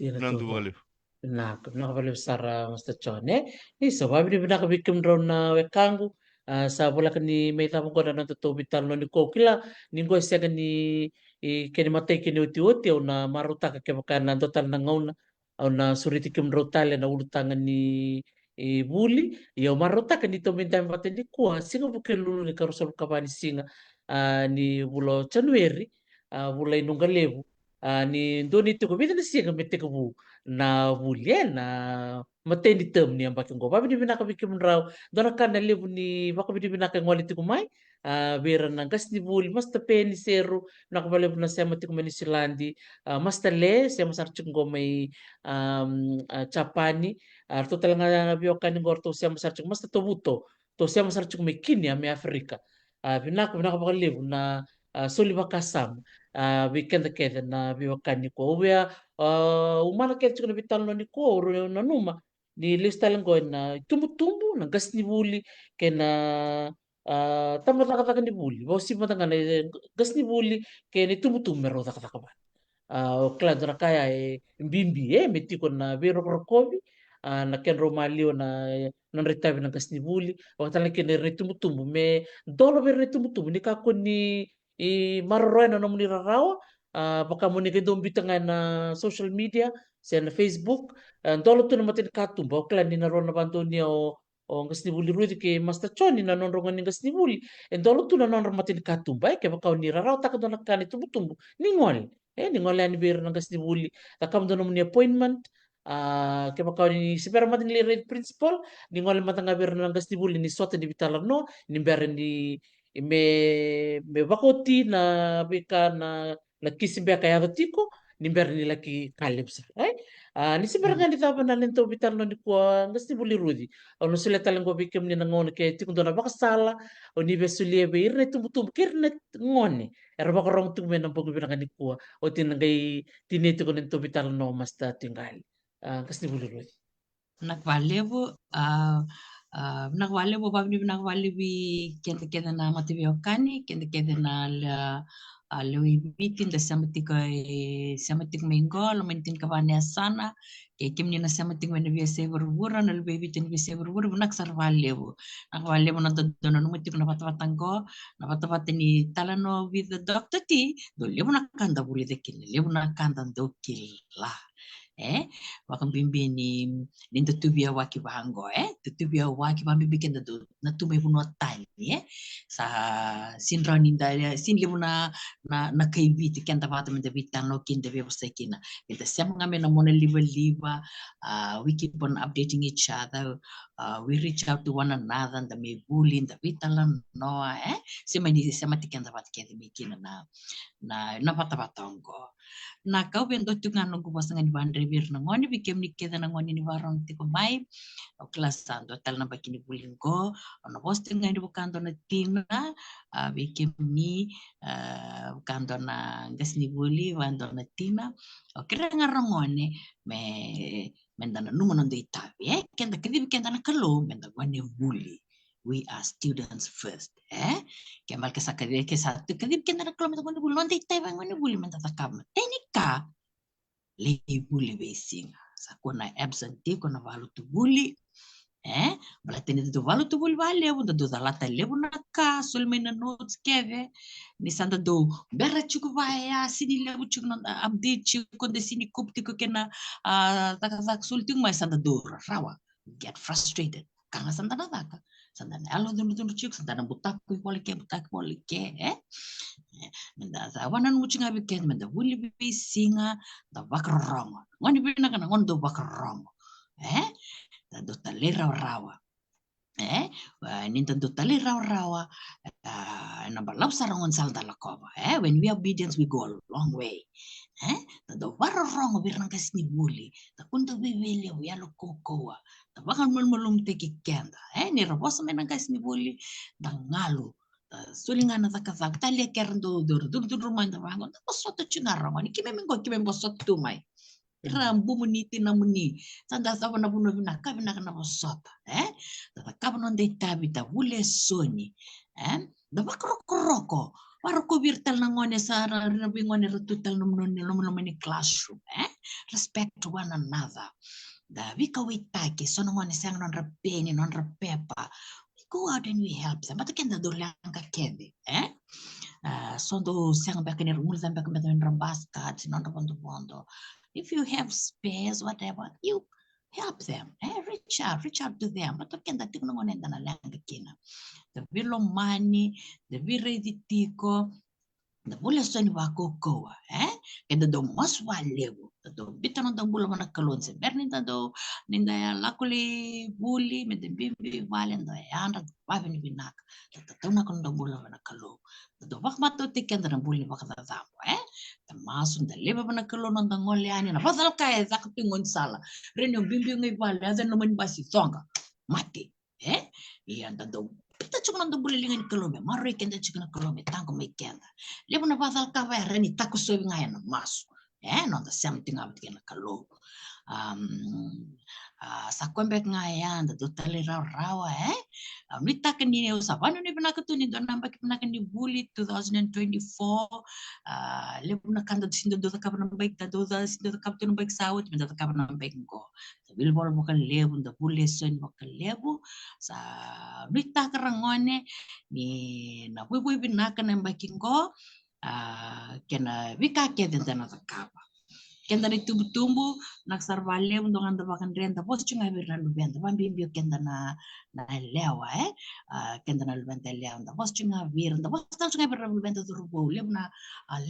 D: Nandu bale
A: Na bale sara Mr. Chone. Iso babi bina ka bikim drone na wekangu. Sa bola kani may tamo ko na to bital no ni kokila ningo siya kani kani matay kini uti o na maruta ka kemakan total na ngauna o na suriti kim rotale na ulutangan ni buli yo maruta kani to minta mate ni kuha singa buke lulu ni karusol kapani singa ni bulo Januari bulo inunga lebu ni doni to ko bita na singa mete ko na bulia na matay ni term ni ambakin ko babi ni binakabikim raw dona kana lebu ni baka bidi binaka ngwali tikumai vera na gas ni buli mas tape ni seru nakabale na sema tikumai ni silandi mas tale sema sarchuk ngomay chapani total nga biokan ngor to sema sarchuk mas tobuto to sema sarchuk may Kenya may Afrika binaka baka lebu na soli bakasam weekend keda na biokan ni ko ubya umana keda chuk na bital no ni ko na numa ni lista lang ko na tumbu na gas ni buli kena tama taka ni buli bo si mata na gas ni buli kena tumbu mero taka ba o klado na kaya bimbi meti ko na biro rokobi na ken romalio na retabi na gas ni buli o tala ken re tumbu me dolo be re tumbu ni ka ko ni marroy na nomuni rarawa baka mo ni kedom bitanga na social media sa na Facebook dolo tu na matin katumba o klan ni naron na banto niya o ngas ni buli rudi ke Master Chon ni nanonrongan ni ngas ni buli dolo tu na nanon matin katumba ke baka ni raraw takado na kani tumbu ningol ningol ani bir ngas ni buli takam do ni appointment ke baka ni sipera matin li red principal ningol matanga bir ngas ni buli ni swata ni bitalar no ni ber ni me bakoti na bika na kisimbe kaya tiko ni ber ni laki kalipsa ni sebenarnya di tapan na lento bitar no ni kwa ngasti buli rudi o no sila talang ko bikem ni nangon ke tikun do na baka sala o ni besulie be irne tumbu kirne ngoni era baka rong tung men ang pagbibilang ni kwa o tinangay tinito ko nito bitar no masta tinggal ngasti buli rudi
B: nakvalevo babni nakvalevi kenda na mativiokani kenda na lewi bitin da samatik mengol mentin kavane sana ke kimni na samatik mena viese berwura na lewi bitin viese berwura nak sarvalevo na dona numatik na patwatango na patwatani talano with the doctor ti do levo na kanda buli de kin levo na kanda do killa wakambimbi ni tutubia waki bango tutubia waki bambi bikin na tume puno tali sa sinra ninda sin lebu na kaibiti kenta bata menda bitang no kinda be kina kita siam ngame na mona liva we keep on updating each other we reach out to one another and me bully the bitalan no sema tikenda bata kedi mikina na bata ongo na kau bento tungan nunggu pasangan di bandre bir nangoni bikem nikeda nangoni ni warong tiko mai o kelas santo tal na bakini bulingo ono posting ngai bukando na tina bikem ni bukando na gas ni buli wando na tina o kira ngarongone mendana numono de itabi kenda kenda na kalo menda wani buli. We are students first, Kemal kesakade kesatu kadib kena nak kelam takon bulu nanti tay bang mana buli menta takam. Tenika le buli basing. Sakona absentee kona valu tu buli, Balatini tu valu tu buli vale bunda do dalata lebu naka sulmena notes keve ni sanda do berra chuku vaya sini lebu chuku update chuku de sini kupti ko kena tak sulting mai sanda do rawa get frustrated. Kanga sanda nataka. Sandan alo dulu cuk sandan butak bolike menda zawanan muchinga biken menda wuli bi singa da bakrong ngoni bina kana ngondo bakrong da do talera rawa ninta do talera rawa na balap sarangon salda lakova when we are obedient we go a long way da do bakrong birang kasni buli da kunta bibele we alo kokoa da bakal mulum teki kenda ni rabos menang kasni buli da ngalu sulingana takazak talia kerndo dur rumah da bangon da bosoto chingara mani kime bosoto tumai rambu muniti namuni sanda sabana buno bina kabina kana bosota da kabno de tabita bule soni da bakroko Warko virtual nangone sara rabingone rututal nomoni classroom respect to one another da vika witake sono ngone sang non repeni non repepa we go out and we help them but kenda do langa kende sondo sang bakene rumul zamba kemeta rambaskat non bondo if you have space whatever you help them reach out to them but kenda tikno ngone ndana langa kina the vilo mani the viredi tiko the bule soni wako koa kenda do mas walebu do bitano do bula mana kalonse berninda do ninda ya lakuli buli me de bimbi walenda ya anda bavini binak tatuna kon do bula mana kalo do wakmato tikenda na buli wakata zambo the masun da leba mana kalo nanda ngole ani na pasal kaya zakapingon sala renyo bimbi ngai wale azen no man basi songa mati iya do kita cuma nando buli lingan kalome maro kenda cuma kalome tango me kenda leba na pasal kaya reni takuso ngai na masu non the something out kena kalo sakwembe ngaya nda totally rawa mita kanini usapano ni pinakatu ni don namba pinakani buli 2024 lebuna kanda sindo do kapana baik da do sindo kaptu baik sawut minta kapana baik ko bil bol bukan lebu nda buli son bukan lebu sa mita karangone ni na bui pinakan baking ko kena vika keden tana takapa kenda ni tumbu naksar vale undong anda bakan renta pos chunga birna lubenda bambi bio kenda na lewa kenda na lubenda lewa anda pos chunga birna pos tal chunga birna lubenda turbo lebna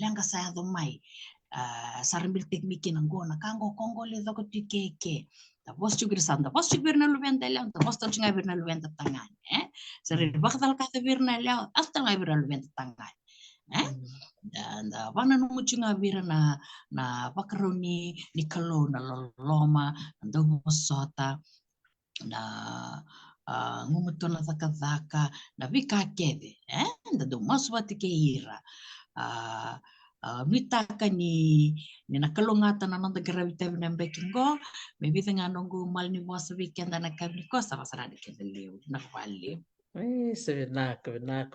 B: lenga saya do mai sarambil tekniki nangona kango kongo le doko tikeke da pos chugir sanda pos chugirna lubenda lewa anda pos tal chunga birna lubenda tangan seri bakal kata birna lewa asta ngai birna lubenda tangan dan bana nungu chunga bira na bakaroni ni kalo na loma ndo sota na ngumuto na zakazaka na vika kede ndo maswati ke ira mitaka ni nakalungata na nanda gravita na bekingo maybe nga nungu mal ni mo sa weekend na kabiko sa masaradi kede leo na kwali
A: sebenarnya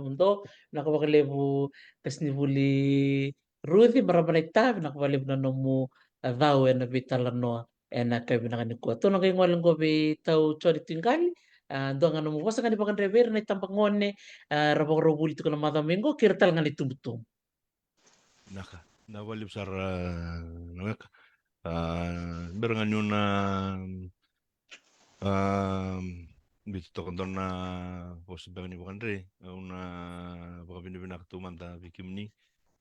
A: mundo nakabakalebu kasni buli Ruthi marabanita nakabalebu na nomu dhau na bitalano na kabinakani ko to nang ngwalang go be tau chori tingali do nga nomu wasa ngani bakan rever na tampangone rabang robuli to na madamingo kirtal ngani tumbutum
D: naka nawali besar Berangan yun na bito kanton na posible ni Bakandre baka binabinak tumanta bikim ni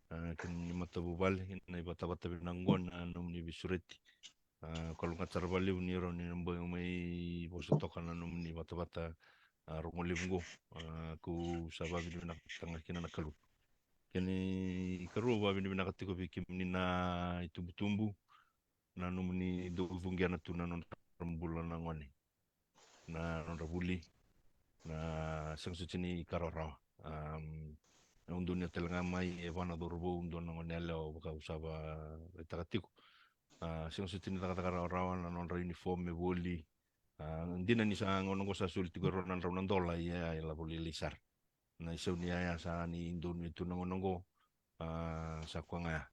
D: kan ni matabubal na ibata-bata binanggon ni bisureti kalau ngacar bali uniro ni nambo yung may bosotokan ni bata-bata rumulibgo ku sabab binabinak tangah kina nakalu kani karu ba binabinak tiko bikim ni na itumbu-tumbu na ni do vunggiana tu na non rembulan nangone na non rabuli na sang suci ni karora undunya telanga mai evana dorbo undon nangone leo baka usaba itakatiku sang suci ni takataka rawan na non uniform me boli ndina ni sa ngono ko sa sulti ko ronan ronan dola ya la boli lisar na iso ni ya sa ni indon itu nangonongo sa kwanga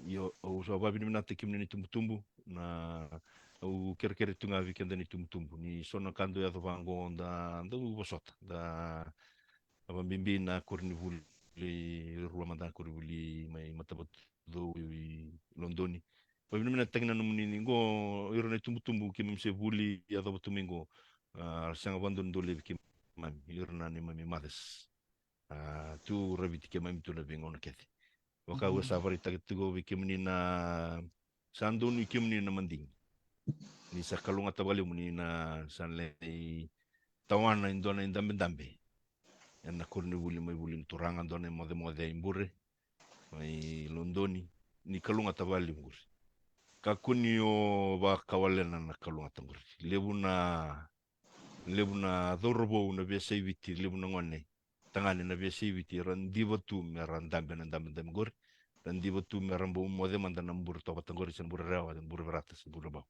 D: yo usaba binimnati kimni tumbu-tumbu na o kere tunga weekend ni tumbu ni sona kando ya vango da bosota da abambimbi na kurni ruwa manda kurni mai matabot do londoni pabini na tagna no ni ngo irone tumbu kim se buli ya do tumingo sanga bandon do le kim mam irna ni mami mades tu rabiti ke mam tu na bingo na kete waka wasa varita tugo wikim ni na sandon wikim ni na manding ni sa kalunga tabali muni na sanle tawana indona indambe yan na kurni buli may buli turangan dona mode imbure may londoni ni kalunga tabali mur kakuni o ba kawalena na kalunga tambur lebu na dorbo na biasa viti lebu na ngone tangani na biasa viti ran divatu meran dambe gor dan divatu meran bo mode mandana mbur to patangor sen bur rewa dan bur beratas bur ba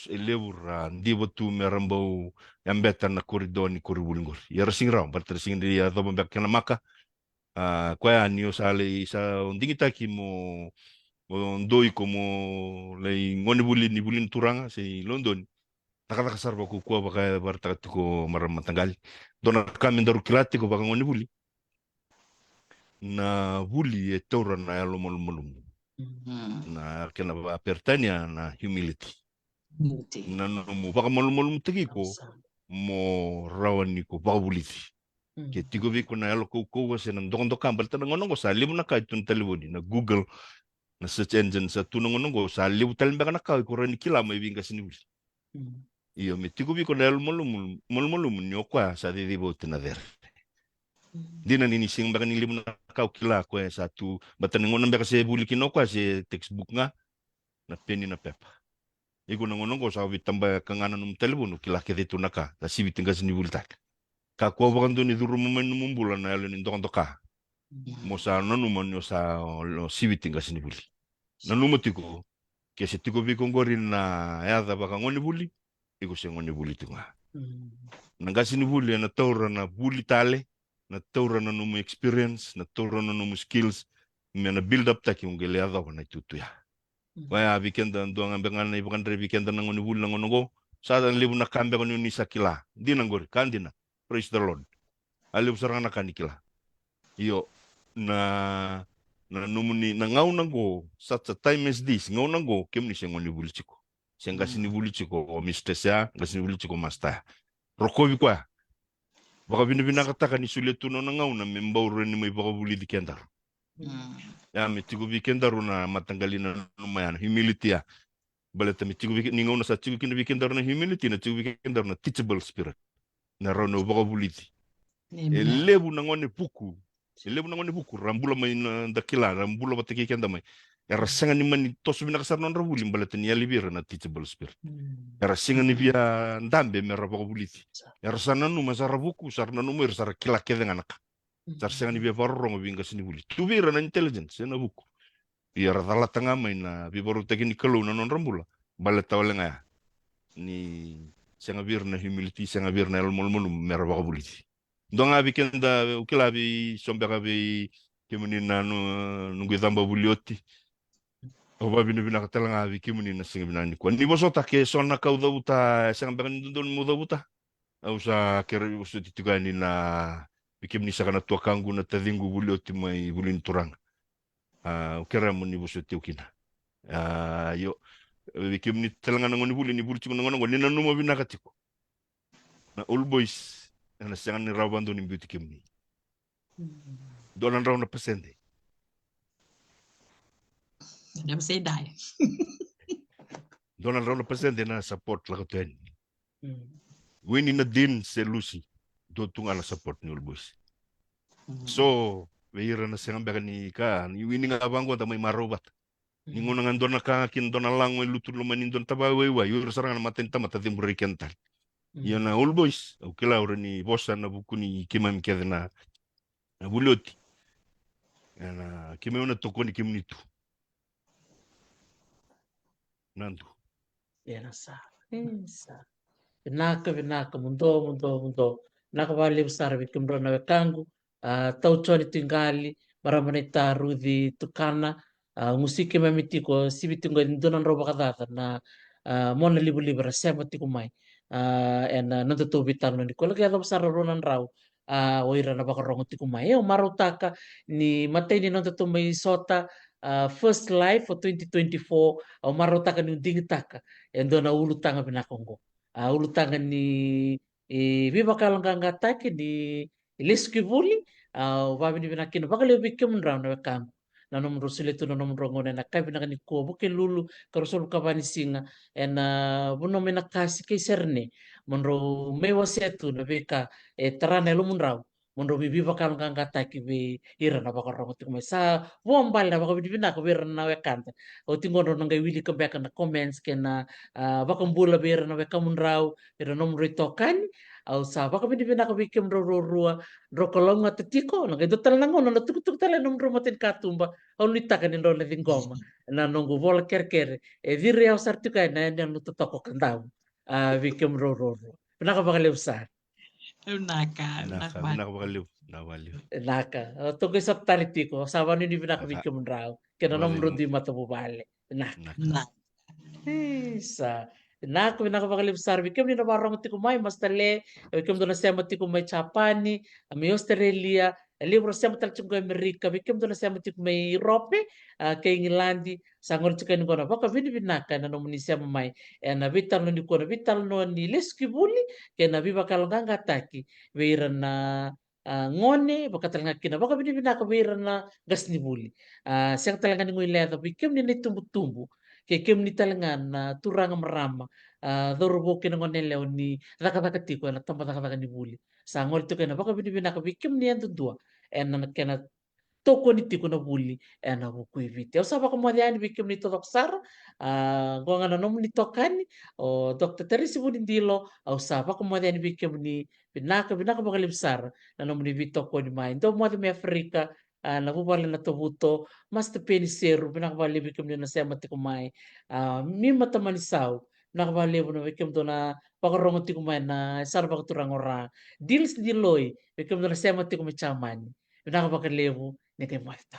D: elebura ndi batu merambau yambeta na koridoni koribulingor ya rasing raw bertersing di ya do mbak kana maka kwa anio sale sa ndingi taki mo ndoi como le ngoni ni bulin turanga si London nakata kasar ba ku kwa baka barta ko maram matanggal dona kami daru kilati ko baka ngoni buli na buli e tora na yalo molum na kena ba pertania na humility nanu baka molum tegi ko mo rawani ko baka buliti ke tigo vi ko na yalo ko wase nan dokon kambal tan ngono ko sa limu na kay tun telefoni na Google na search engine sa tunong ngono ko sa limu tal mbaka na kay ko rani kila may binga sinibuli iyo me tigo vi ko na yalo molum nyo kwa sa di bot na der dina nini sing baka ni limu na kay kila ko satu batan ngono mbaka se buli kino kwa se textbook nga na peni na pepa iku nangono ko sa vitamba kangana num telefonu kila kete tunaka la sibi tinga sini bultak ka ko bakandu ni duru mumen mumbula na yalo ni ndoka mo sa nanu monyo sa lo sibi tinga sini buli nanu motiko ke se tiko bi kongori na ya da baka ngoni buli iku se ngoni buli tunga nanga sini buli na taura na buli tale na taura na num experience na taura na num skills me na build up taki ungele ya da na tutu ya waya weekend doang ambengan na ibakan re weekend na ngoni buli ngono go sa dan libu na kambe ko ni sakila dinangori kandina praise the Lord ali usarang na kanikila iyo na numuni na ngau nango such a time as this ngau nango kemni ngoni buli chiko senga sini buli chiko o mistesa ngasini buli chiko masta rokobi kwa baka bina kata ni suletu no ngau na membau ni may baka buli di kendar ya mitigo weekendaru na matanggalina numayan humility ya baleta mitigo ningaw na sa tigo kina weekendaru na humility na tigo weekendaru na teachable spirit na rono baka buliti elebu na ngone buku rambula may na dakila rambula batiki kenda may erasenga ni mani tosu bina kasar non rabuli baleta ni alibira na teachable spirit erasenga ni bia ndambe mera baka buliti erasana numa sara buku sarna numa sara kila keda nganak sarsenga ni bia varong binga sini buli tubira na intelligence na buku ia ratala tanga mai na biboru tekini kalu na non rambula balet tawle nga ni senga bir na humility senga bir na mol mera baka buliti donga bikenda ukila bi sombeka bi kimuni na nungu damba bulioti oba binu bina katala bi kimuni na singa bina ni kwa ni bosota ke sona kauda uta senga beka ni don muda uta ausa kere usu titugani na bikim ni sakana tua kangu na tadingu bulioti mai bulin turang ukera muni busu tiukina Yo bikim ni telangan ngoni buli chungo ngono ni nanu mo binakatiko. Na All Boys na siyangan ni Rawando ni beauty kim ni. Dolan raw na pasende.
B: Dem say die.
D: Dolan raw na pasende na support lakotuen.
A: Mm.
D: Winnie na din si Lucy. Dotong ala support ni All Boys. So, weira na siyang baka ni ka. Ni Winnie nga abang ko may marobat. Ni ngunang andon na kakin doon na lang may lutur lumanin doon tabawewa. Yura sarang na matenta matatim burikental. Yan na All Boys. Okay la ora ni bosa na buku ni kimam keda na buloti. Yan na kimam na toko ni kim nitu. Nandu.
A: Yan sa. Sa. Vinaka mundo. Nakavali besar bikim rona wekangu. Tau choni tingali. Maramanita rudhi tukana. Musiki mamitiko sibitungo ndonan roba kadata na mona libu rasema tiku mai. Nanto tu bitar no nikola kaya besar ronan rau. Oira na baka rongo tiku mai. Marutaka ni matay ni nanto tu mai sota first live for 2024. Marutaka ni undingitaka. Ndona ulu tanga binakongo. Ulu tanga ni viva kalanganga taki ni liskivuli. Wabi ni binakino baka leo bikim rau na wekangu. Na nomro sile tu na nomro ngone na kai binakani ko buke lulu karosol kabani singa buno mena kasi ke serne monro mewa setu na beka terane lumun rau monro bibi bakal nganga taki be ira na bakal rongo tu mesa wombal na bakal bibi na ko ira na wekanta o tingono ngai wili ke beka na comments ke na bakal bula be ira na wekamun rau ira nomro itokani au sa baka bibi na ko bikim ro kolonga tetiko na do tala nangono na tuk tala nomro maten katumba au nitaka ni ndole ngoma na nongo vola kerkere vire au sartuka na no totoko kandau bikim ro naka baka usar
B: Naka.
D: Binaka bakaliw. Nawaliw.
A: naka to sa talitiko sa ni binaka bikim rao kena nomro
D: Waling-
A: di matabu bale naka
B: Na.
A: sa nako nakapakalim sarbi kem ni nabarang ti kumay mastale kem do na sema ti kumay Japani ami Australia libro sema tal chung Amerika kem do na sema ti kumay Europe kay Ngilandi sangor chikan ko na baka vini binaka na nomuni sema mai na vital no ni ko na vital no ni leski buli kay na biba kalanga taki veira na ngone baka talanga kina baka vini binaka veira na gas ni buli siang talanga ni ngoy leta kem ni tumbu ke kem ni talangan na turang marama dorobo kina ngone leo ni raka tiko na tamba raka ni buli sa ngol to kena baka binibina ka kem ni antu dua na kena toko ni tiko na buli na buku ivite o saba ko mo ani bikem ni totok sar go ngana nom ni tokani o Dr. Teresi budi dilo au saba ko mo ani bikem ni binaka baka libsar na nom ni vito ko ni mai do mo me Afrika na bubale na tobuto mas te peni seru binakabali bikem ni na sema ti kumai mi matamanisau nakabali na bikem do na pakarongo ti kumai na sar turang ora dils diloi bikem do na sema ti kumai chamani binakabakalebu ni kay Malta